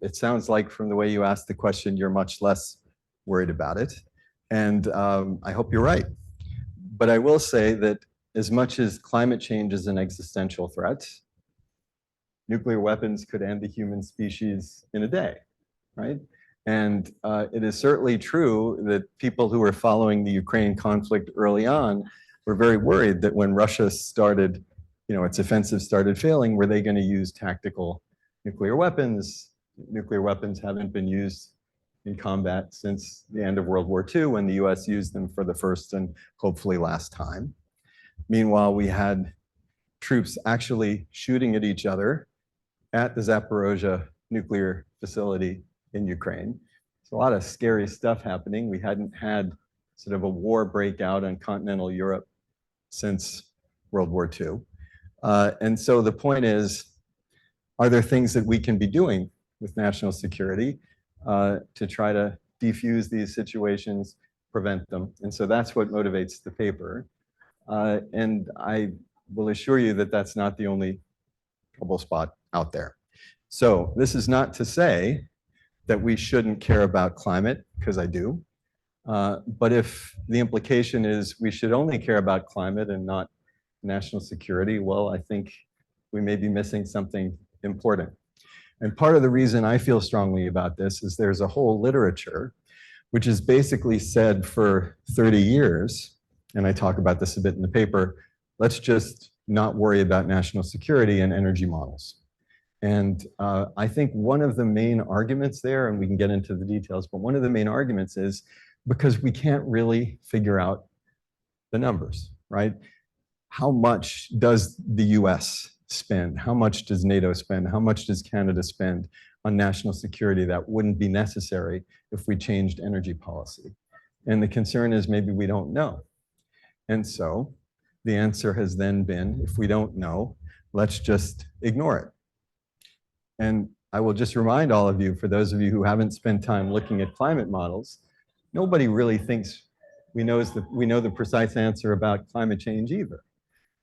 it sounds like from the way you asked the question, you're much less worried about it. And I hope you're right. But I will say that as much as climate change is an existential threat, nuclear weapons could end the human species in a day, right? And it is certainly true that people who were following the Ukraine conflict early on were very worried that when Russia started, its offensive started failing, were they going to use tactical nuclear weapons? Nuclear weapons haven't been used in combat since the end of World War II, when the US used them for the first and hopefully last time. Meanwhile, we had troops actually shooting at each other at the Zaporozhye nuclear facility in Ukraine. It's a lot of scary stuff happening. We hadn't had sort of a war break out in continental Europe since World War II. And so the point is, are there things that we can be doing with national security to try to defuse these situations, prevent them? And so that's what motivates the paper. And I will assure you that that's not the only trouble spot out there. So this is not to say that we shouldn't care about climate, because I do. But if the implication is we should only care about climate and not national security, well, I think we may be missing something important. And part of the reason I feel strongly about this is there's a whole literature which has basically said for 30 years, and I talk about this a bit in the paper, let's just not worry about national security and energy models. And I think one of the main arguments there, and we can get into the details, but one of the main arguments is because we can't really figure out the numbers, right? How much does the US spend? How much does NATO spend? How much does Canada spend on national security that wouldn't be necessary if we changed energy policy? And the concern is maybe we don't know. And so the answer has then been, if we don't know, let's just ignore it. And I will just remind all of you, for those of you who haven't spent time looking at climate models, nobody really thinks we know the precise answer about climate change either.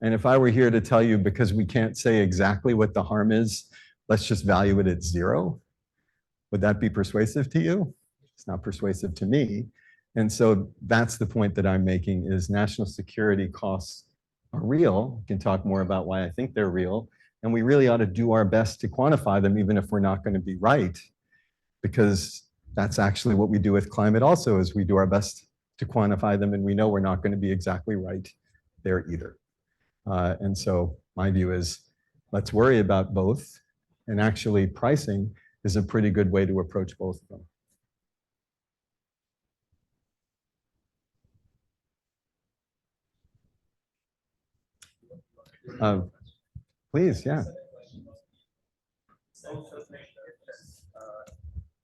And if I were here to tell you, because we can't say exactly what the harm is, let's just value it at 0, would that be persuasive to you? It's not persuasive to me. And so that's the point that I'm making, is national security costs are real. We can talk more about why I think they're real. And we really ought to do our best to quantify them, even if we're not going to be right, because that's actually what we do with climate also, is we do our best to quantify them, and we know we're not going to be exactly right there either. And so my view is, let's worry about both, and actually pricing is a pretty good way to approach both of them. Please, yeah.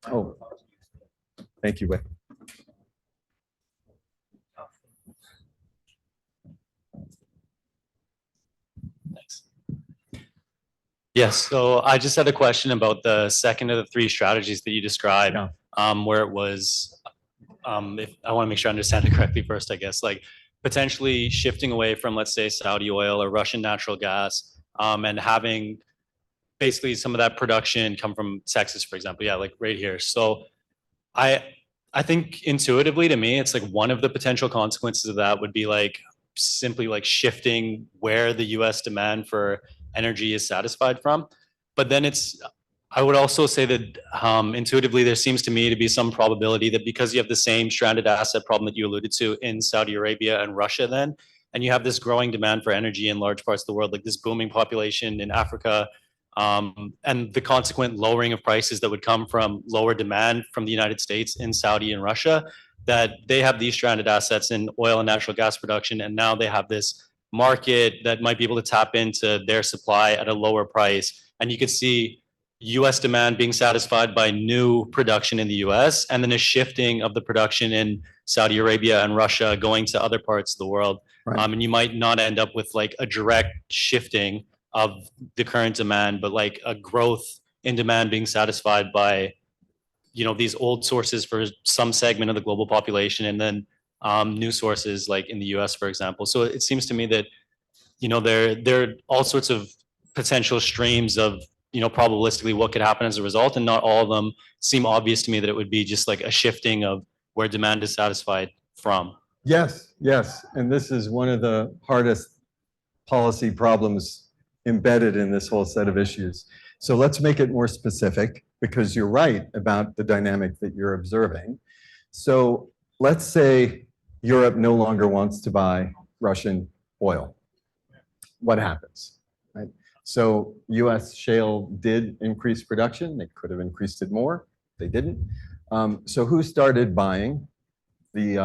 Oh, thank you, Wei. Thanks. Yes, so I just had a question about the second of the 3 strategies that you described, where it was, if I want to make sure I understand it correctly first, I guess, like potentially shifting away from, let's say, Saudi oil or Russian natural gas, and having basically some of that production come from Texas, for example. Yeah, like right here. So I I think intuitively to me, it's like one of the potential consequences of that would be like simply like shifting where the US demand for energy is satisfied from. But then I would also say that intuitively there seems to me to be some probability that because you have the same stranded asset problem that you alluded to in Saudi Arabia and Russia then, and you have this growing demand for energy in large parts of the world, like this booming population in Africa, and the consequent lowering of prices that would come from lower demand from the United States in Saudi and Russia, that they have these stranded assets in oil and natural gas production, and now they have this market that might be able to tap into their supply at a lower price. And you could see US demand being satisfied by new production in the US, and then a shifting of the production in Saudi Arabia and Russia going to other parts of the world. Right. And you might not end up with like a direct shifting of the current demand, but like a growth in demand being satisfied by, these old sources for some segment of the global population, and then new sources like in the US, for example. So it seems to me that, there are all sorts of potential streams of, probabilistically what could happen as a result, and not all of them seem obvious to me that it would be just like a shifting of where demand is satisfied from. Yes, yes. And this is one of the hardest policy problems embedded in this whole set of issues. So let's make it more specific, because you're right about the dynamic that you're observing. So let's say Europe no longer wants to buy Russian oil. What happens? Right? So US shale did increase production. They could have increased it more. They didn't. So who started buying the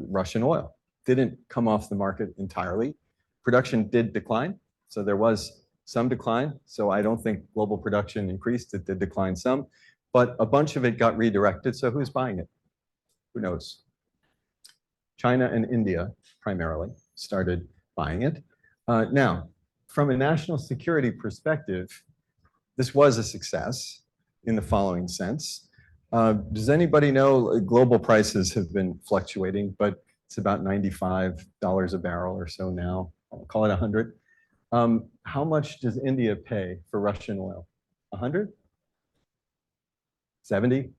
Russian oil? Didn't come off the market entirely. Production did decline. So there was some decline. So I don't think global production increased. It did decline some, but a bunch of it got redirected. So who's buying it? Who knows? China and India primarily started buying it. Now, from a national security perspective, this was a success in the following sense. Does anybody know global prices have been fluctuating, but it's about $95 a barrel or so now. I'll call it 100. How much does India pay for Russian oil? 100? 70?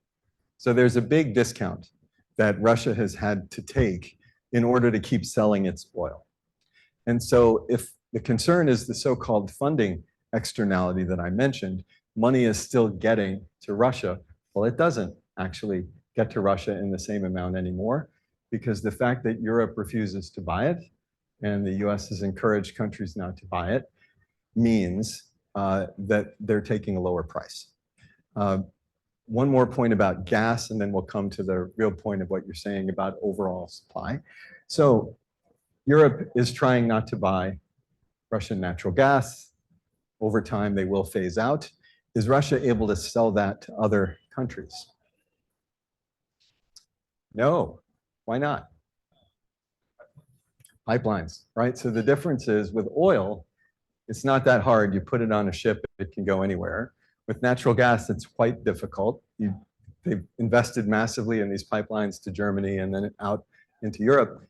So there's a big discount that Russia has had to take in order to keep selling its oil. And so if the concern is the so-called funding externality that I mentioned, money is still getting to Russia. Well, it doesn't actually get to Russia in the same amount anymore, because the fact that Europe refuses to buy it and the US has encouraged countries not to buy it means that they're taking a lower price. One more point about gas, and then we'll come to the real point of what you're saying about overall supply. So Europe is trying not to buy Russian natural gas. Over time, they will phase out. Is Russia able to sell that to other countries? No. Why not? Pipelines, right? So the difference is with oil, it's not that hard. You put it on a ship, it can go anywhere. With natural gas, it's quite difficult. They've invested massively in these pipelines to Germany and then out into Europe.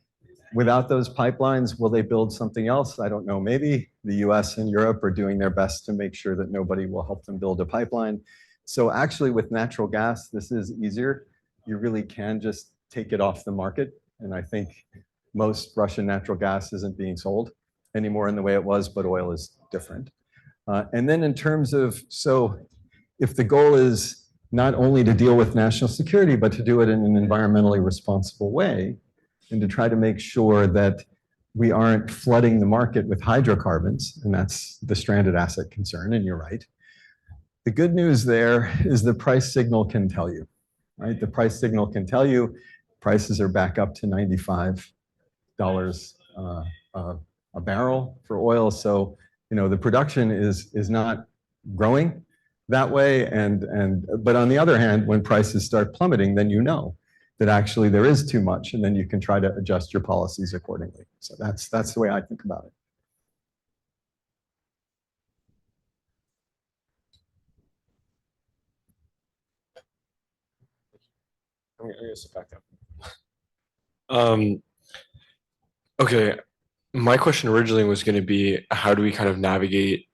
Without those pipelines, will they build something else? I don't know. Maybe the US and Europe are doing their best to make sure that nobody will help them build a pipeline. So actually with natural gas, this is easier. You really can just take it off the market. And I think most Russian natural gas isn't being sold anymore in the way it was, but oil is different. And then in terms of, so if the goal is not only to deal with national security, but to do it in an environmentally responsible way, and to try to make sure that we aren't flooding the market with hydrocarbons, and that's the stranded asset concern, and you're right. The good news there is the price signal can tell you, right? The price signal can tell you prices are back up to $95 a barrel for oil. So, the production is not growing that way. But on the other hand, when prices start plummeting, then that actually there is too much, and then you can try to adjust your policies accordingly. So that's the way I think about it. I'm gonna sit back down. Okay, my question originally was going to be, how do we kind of navigate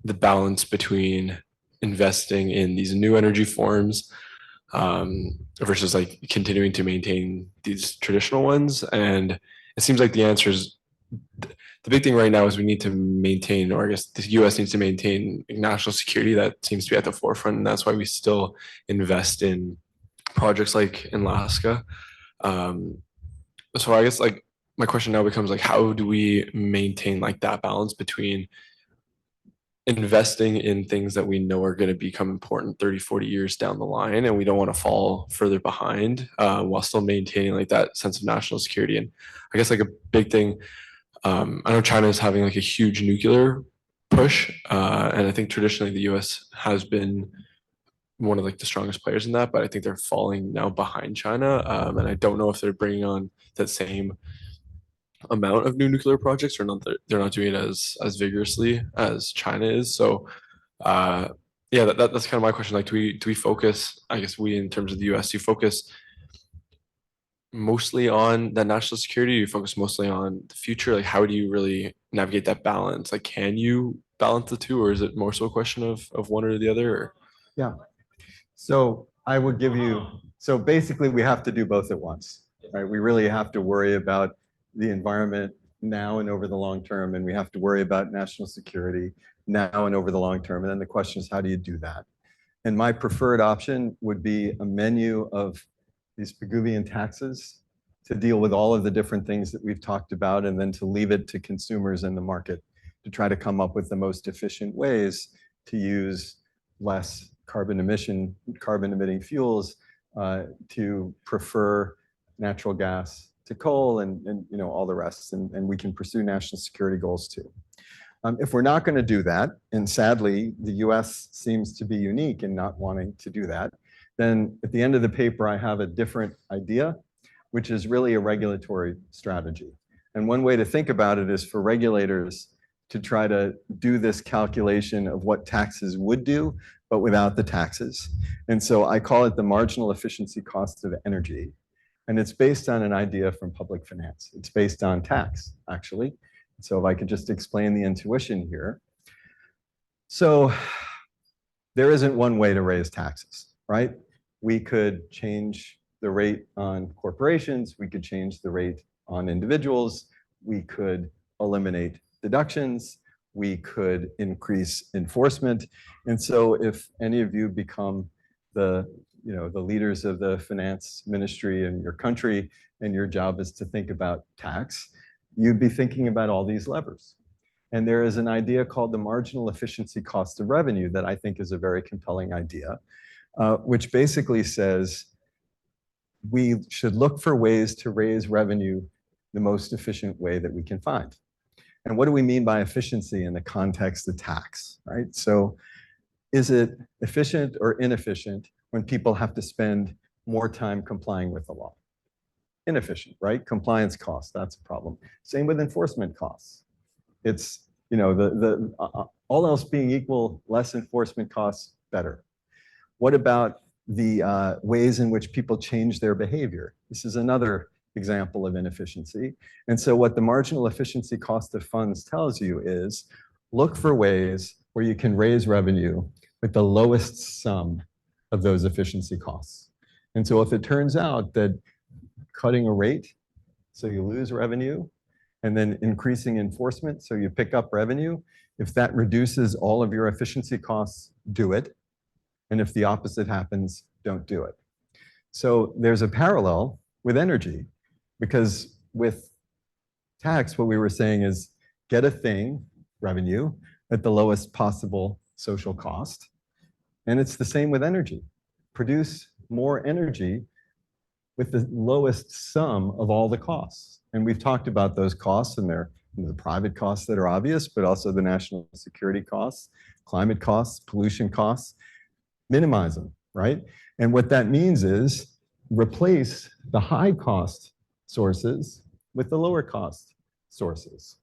the balance between investing in these new energy forms versus like continuing to maintain these traditional ones? And it seems like the answer is the big thing right now is we need to maintain, or I guess the US needs to maintain national security. That seems to be at the forefront. And that's why we still invest in projects like in Alaska. So I guess like my question now becomes like, how do we maintain like that balance between investing in things that we know are going to become important 30, 40 years down the line, and we don't want to fall further behind while still maintaining like that sense of national security? And I guess like a big thing, I know China is having like a huge nuclear push, and I think traditionally the US has been one of like the strongest players in that, but I think they're falling now behind China, and I don't know if they're bringing on that same amount of new nuclear projects or not. They're not doing it as vigorously as China is. So yeah, that's kind of my question. Like, do we focus, I guess we in terms of the US, do you focus mostly on that national security? Do you focus mostly on the future? Like, how do you really navigate that balance? Like, can you balance the two, or is it more so a question of one or the other? Or? Yeah. So I would give you, so basically we have to do both at once, right? We really have to worry about the environment now and over the long term, and we have to worry about national security now and over the long term. And then the question is, how do you do that? And my preferred option would be a menu of these Pigouvian taxes to deal with all of the different things that we've talked about, and then to leave it to consumers in the market to try to come up with the most efficient ways to use less carbon emitting fuels, to prefer natural gas to coal, and you know, all the rest, and we can pursue national security goals too. If we're not going to do that, and sadly the US seems to be unique in not wanting to do that, then at the end of the paper I have a different idea, which is really a regulatory strategy. And one way to think about it is for regulators to try to do this calculation of what taxes would do, but without the taxes. And so I call it the marginal efficiency cost of energy. And it's based on an idea from public finance. It's based on tax, actually. So if I could just explain the intuition here. So there isn't one way to raise taxes, right? We could change the rate on corporations. We could change the rate on individuals. We could eliminate deductions. We could increase enforcement. And so if any of you become the leaders of the finance ministry in your country, and your job is to think about tax, you'd be thinking about all these levers. And there is an idea called the marginal efficiency cost of revenue that I think is a very compelling idea, which basically says we should look for ways to raise revenue the most efficient way that we can find. And what do we mean by efficiency in the context of tax, right? So is it efficient or inefficient when people have to spend more time complying with the law? Inefficient, right? Compliance costs, that's a problem. Same with enforcement costs. It's, you know, all else being equal, less enforcement costs, better. What about the ways in which people change their behavior? This is another example of inefficiency. And so what the marginal efficiency cost of funds tells you is look for ways where you can raise revenue with the lowest sum of those efficiency costs. And so if it turns out that cutting a rate, so you lose revenue, and then increasing enforcement, so you pick up revenue, if that reduces all of your efficiency costs, do it. And if the opposite happens, don't do it. So there's a parallel with energy, because with tax, what we were saying is get a thing, revenue, at the lowest possible social cost. And it's the same with energy. Produce more energy with the lowest sum of all the costs. And we've talked about those costs, and they're the private costs that are obvious, but also the national security costs, climate costs, pollution costs. Minimize them, right? And what that means is replace the high cost sources with the lower cost sources.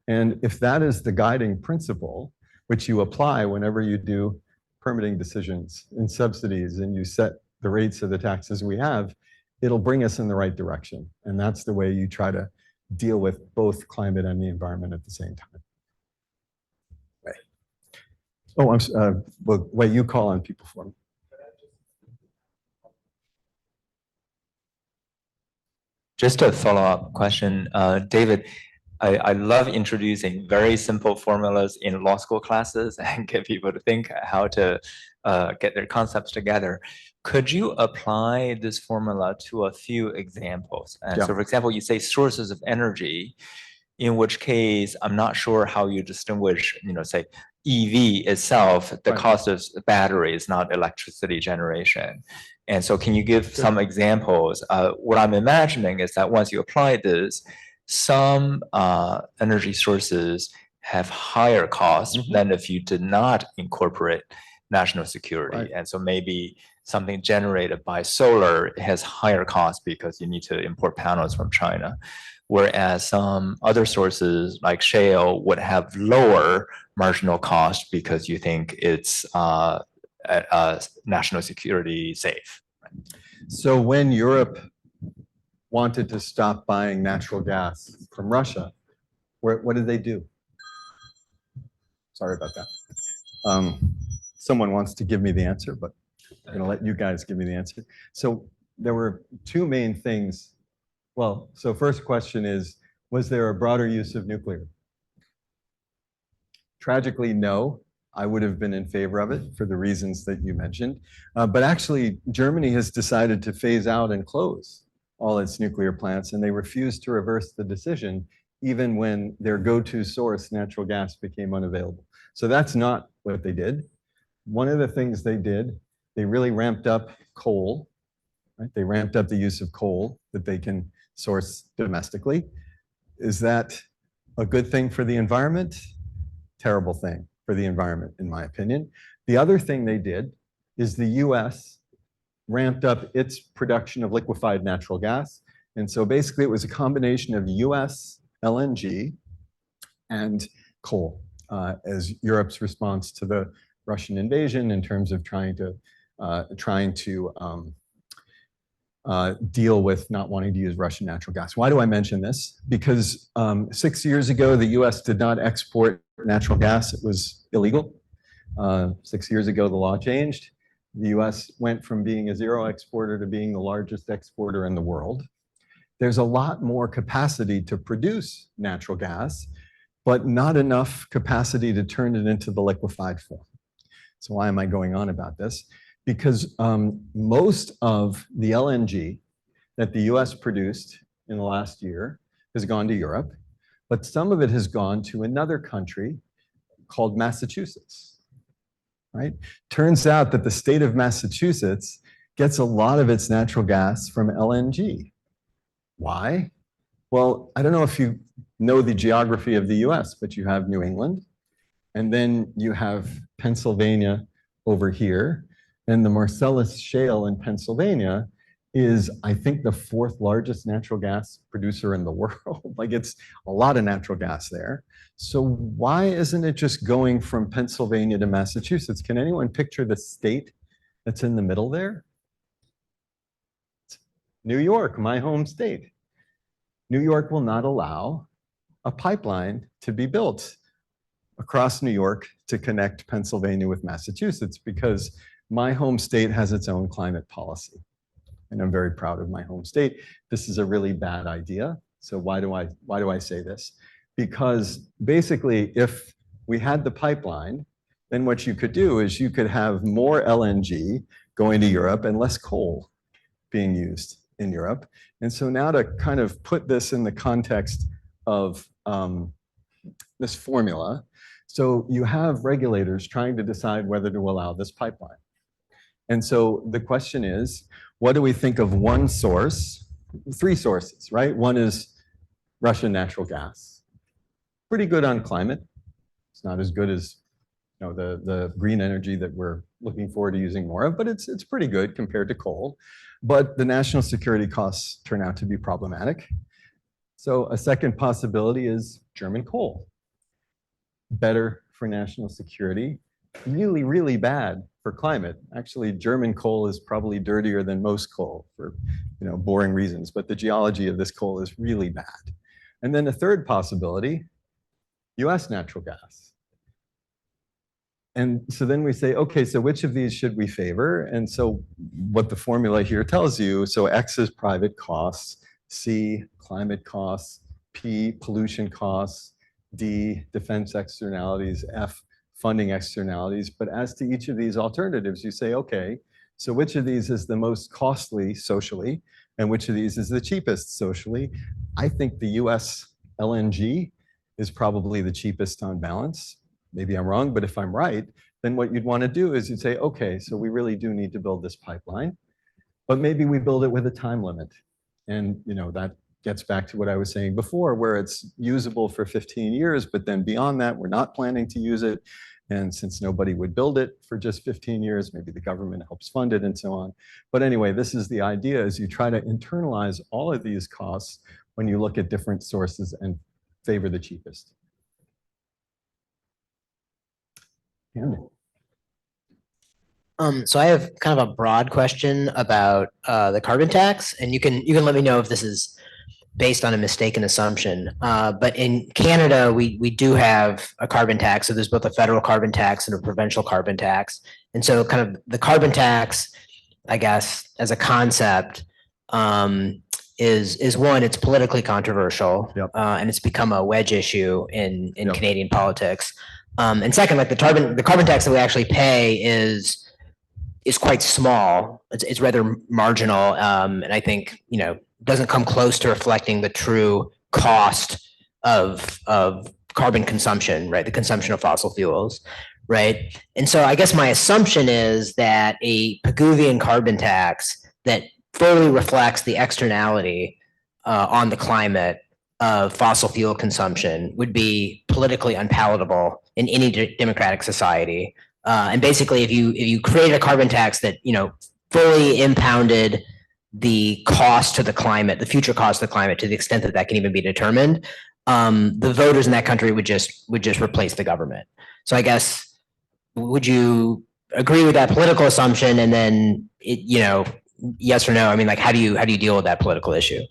And if that is the guiding principle, which you apply whenever you do permitting decisions and subsidies, and you set the rates of the taxes we have, it'll bring us in the right direction. And that's the way you try to deal with both climate and the environment at the same time. Oh, well, wait, you call on people for me. Just a follow-up question, David. I love introducing very simple formulas in law school classes and get people to think how to get their concepts together. Could you apply this formula to a few examples? And so, for example, you say sources of energy, in which case I'm not sure how you distinguish, say EV itself, the cost of the battery is not electricity generation. And so can you give some examples? What I'm imagining is that once you apply this, some energy sources have higher costs than if you did not incorporate national security. And so maybe something generated by solar has higher costs because you need to import panels from China. Whereas some other sources like shale would have lower marginal cost because you think it's national security safe. So when Europe wanted to stop buying natural gas from Russia, what did they do? Sorry about that. Someone wants to give me the answer, but I'm going to let you guys give me the answer. So there were two main things. Well, so first question is, was there a broader use of nuclear? Tragically, no. I would have been in favor of it for the reasons that you mentioned. But actually, Germany has decided to phase out and close all its nuclear plants, and they refused to reverse the decision even when their go-to source, natural gas, became unavailable. So that's not what they did. One of the things they did, they really ramped up coal. Right? They ramped up the use of coal that they can source domestically. Is that a good thing for the environment? Terrible thing for the environment, in my opinion. The other thing they did is the US ramped up its production of liquefied natural gas. And so basically it was a combination of US LNG and coal as Europe's response to the Russian invasion in terms of trying to deal with not wanting to use Russian natural gas. Why do I mention this? Because 6 years ago, the US did not export natural gas. It was illegal. 6 years ago, the law changed. The US went from being a zero exporter to being the largest exporter in the world. There's a lot more capacity to produce natural gas, but not enough capacity to turn it into the liquefied form. So why am I going on about this? Because most of the LNG that the US produced in the last year has gone to Europe, but some of it has gone to another country called Massachusetts, right? Turns out that the state of Massachusetts gets a lot of its natural gas from LNG. Why? Well, I don't know if you know the geography of the US, but you have New England, and then you have Pennsylvania over here, and the Marcellus Shale in Pennsylvania is, I think, the fourth largest natural gas producer in the world. Like, it's a lot of natural gas there. So why isn't it just going from Pennsylvania to Massachusetts? Can anyone picture the state that's in the middle there? New York, my home state. New York will not allow a pipeline to be built across New York to connect Pennsylvania with Massachusetts because my home state has its own climate policy. And I'm very proud of my home state. This is a really bad idea. So why do I say this? Because basically, if we had the pipeline, then what you could do is you could have more LNG going to Europe and less coal being used in Europe. And so now to kind of put this in the context of this formula, so you have regulators trying to decide whether to allow this pipeline. And so the question is, what do we think of one source? Three sources, right? One is Russian natural gas. Pretty good on climate. It's not as good as the green energy that we're looking forward to using more of, but it's pretty good compared to coal. But the national security costs turn out to be problematic. So a second possibility is German coal. Better for national security, really, really bad for climate. Actually, German coal is probably dirtier than most coal for boring reasons, but the geology of this coal is really bad. And then the third possibility, US natural gas. And so then we say, okay, so which of these should we favor? And so what the formula here tells you, so X is private costs, C, climate costs, P, pollution costs, D, defense externalities, F, funding externalities. But as to each of these alternatives, you say, okay, so which of these is the most costly socially, and which of these is the cheapest socially? I think the US LNG is probably the cheapest on balance. Maybe I'm wrong, but if I'm right, then what you'd want to do is you'd say, okay, so we really do need to build this pipeline, but maybe we build it with a time limit. And that gets back to what I was saying before, where it's usable for 15 years, but then beyond that, we're not planning to use it. And since nobody would build it for just 15 years, maybe the government helps fund it and so on. But anyway, this is the idea, is you try to internalize all of these costs when you look at different sources and favor the cheapest. So I have kind of a broad question about the carbon tax, and you can let me know if this is based on a mistaken assumption. But in Canada, we do have a carbon tax. So there's both a federal carbon tax and a provincial carbon tax. And so kind of the carbon tax, I guess, as a concept, is one, it's politically controversial, Yep. And it's become a wedge issue in Yep. Canadian politics. And second, like the carbon tax that we actually pay is quite small. It's rather marginal, and I think doesn't come close to reflecting the true cost of carbon consumption, right? The consumption of fossil fuels, right? And so I guess my assumption is that a Pigouvian carbon tax that fully reflects the externality on the climate of fossil fuel consumption would be politically unpalatable in any democratic society. And basically, if you create a carbon tax that fully impounded the cost to the climate, the future cost to the climate, to the extent that can even be determined, the voters in that country would just replace the government. So I guess, would you agree with that political assumption? And then yes or no? I mean, like, how do you deal with that political issue?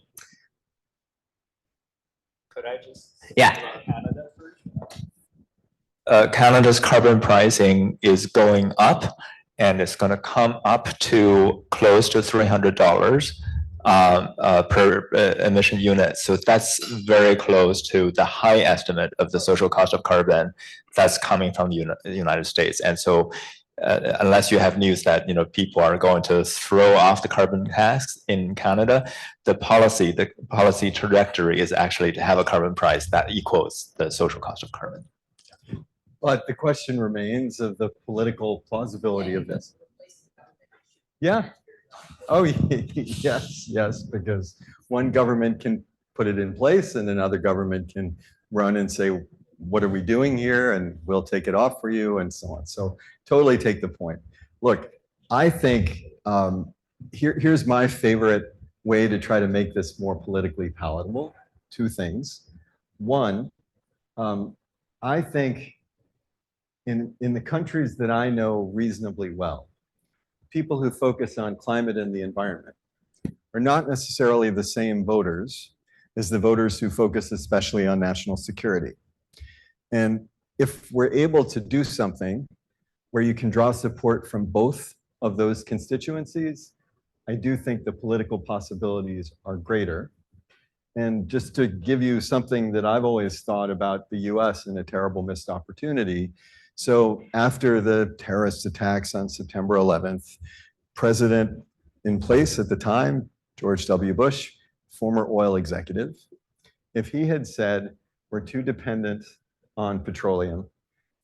Could I just? Yeah. Canada first? Canada's carbon pricing is going up, and it's going to come up to close to $300 per emission unit. So that's very close to the high estimate of the social cost of carbon that's coming from the United States. And so unless you have news that people are going to throw off the carbon tax in Canada, the policy trajectory is actually to have a carbon price that equals the social cost of carbon. But the question remains of the political plausibility of this. Yeah. Oh, yes, because one government can put it in place and another government can run and say, what are we doing here? And we'll take it off for you and so on. So totally take the point. Look, I think here's my favorite way to try to make this more politically palatable. Two things. One, I think in the countries that I know reasonably well, people who focus on climate and the environment are not necessarily the same voters as the voters who focus especially on national security. And if we're able to do something where you can draw support from both of those constituencies, I do think the political possibilities are greater. And just to give you something that I've always thought about the US and a terrible missed opportunity. So after the terrorist attacks on September 11th, president in place at the time, George W. Bush, former oil executive, if he had said, we're too dependent on petroleum,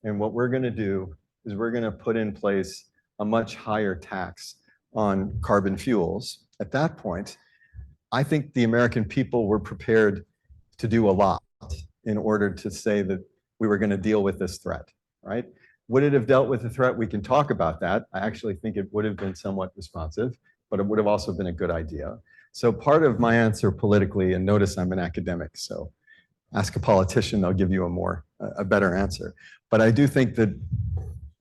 and what we're going to do is we're going to put in place a much higher tax on carbon fuels, at that point, I think the American people were prepared to do a lot in order to say that we were going to deal with this threat, right? Would it have dealt with the threat? We can talk about that. I actually think it would have been somewhat responsive, but it would have also been a good idea. So part of my answer politically, and notice I'm an academic, so ask a politician, they'll give you a better answer. But I do think that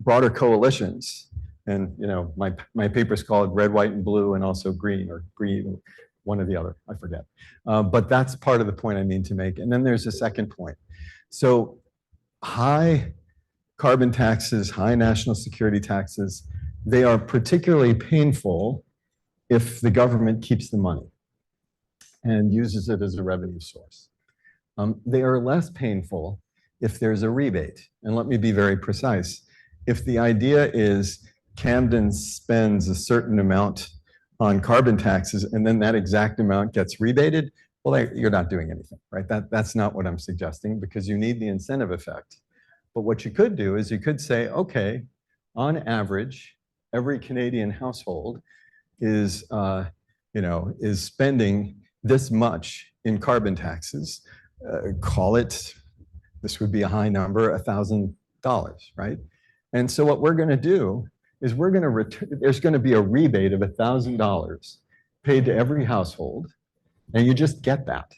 broader coalitions, and my paper's called Red, White, and Blue, and also Green, or Green, one or the other, I forget. But that's part of the point I mean to make. And then there's a second point. So high carbon taxes, high national security taxes, they are particularly painful if the government keeps the money and uses it as a revenue source. They are less painful if there's a rebate. And let me be very precise. If the idea is Camden spends a certain amount on carbon taxes and then that exact amount gets rebated, well, you're not doing anything, right? That's not what I'm suggesting, because you need the incentive effect. But what you could do is you could say, okay, on average, every Canadian household is, is spending this much in carbon taxes. Call it, this would be a high number, $1,000, right? And so what we're going to do is there's going to be a rebate of $1,000 paid to every household, and you just get that.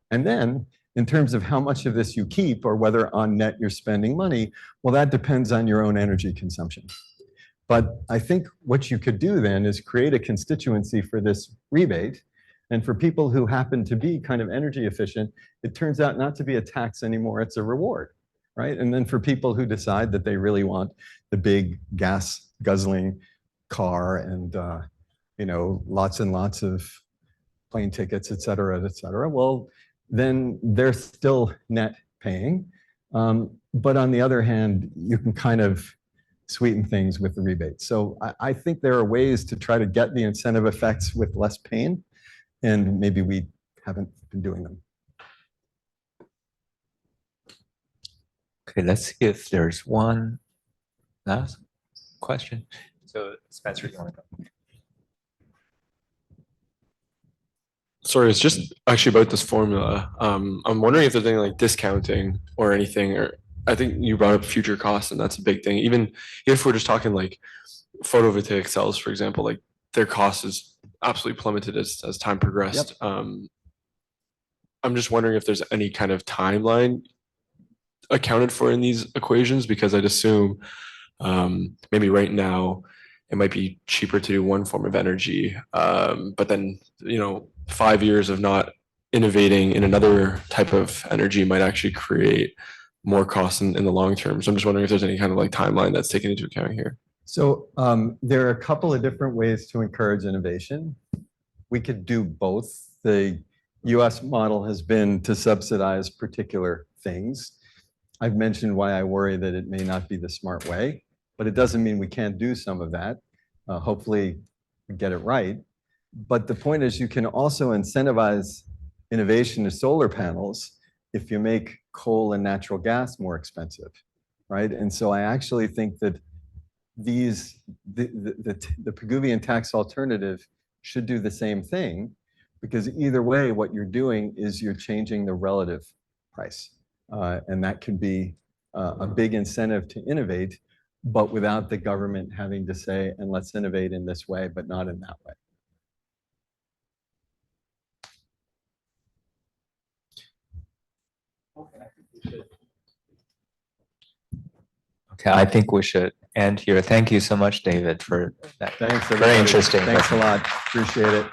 And then in terms of how much of this you keep or whether on net you're spending money, well, that depends on your own energy consumption. But I think what you could do then is create a constituency for this rebate. And for people who happen to be kind of energy efficient, it turns out not to be a tax anymore, it's a reward, right? And then for people who decide that they really want the big gas guzzling car and, lots and lots of plane tickets, et cetera, well, then they're still net paying. But on the other hand, you can kind of sweeten things with the rebate. So I think there are ways to try to get the incentive effects with less pain, and maybe we haven't been doing them. Okay, let's see if there's one last question. So Spencer, you want to go? Sorry, it's just actually about this formula. I'm wondering if there's any like discounting or anything, or I think you brought up future costs, and that's a big thing. Even if we're just talking like photovoltaic cells, for example, like their cost is absolutely plummeted as time progressed. Yep. I'm just wondering if there's any kind of timeline accounted for in these equations, because I'd assume maybe right now it might be cheaper to do one form of energy, but then 5 years of not innovating in another type of energy might actually create more costs in the long term. So I'm just wondering if there's any kind of like timeline that's taken into account here. So there are a couple of different ways to encourage innovation. We could do both. The US model has been to subsidize particular things. I've mentioned why I worry that it may not be the smart way, but it doesn't mean we can't do some of that. Hopefully we get it right. But the point is you can also incentivize innovation to solar panels if you make coal and natural gas more expensive, right? And so I actually think that the Pigouvian tax alternative should do the same thing, because either way, what you're doing is you're changing the relative price. And that can be a big incentive to innovate, but without the government having to say, and let's innovate in this way, but not in that way. Okay, I think we should end here. Thank you so much, David, for that. Thanks, Very everybody. interesting. Thanks a lot. Appreciate it.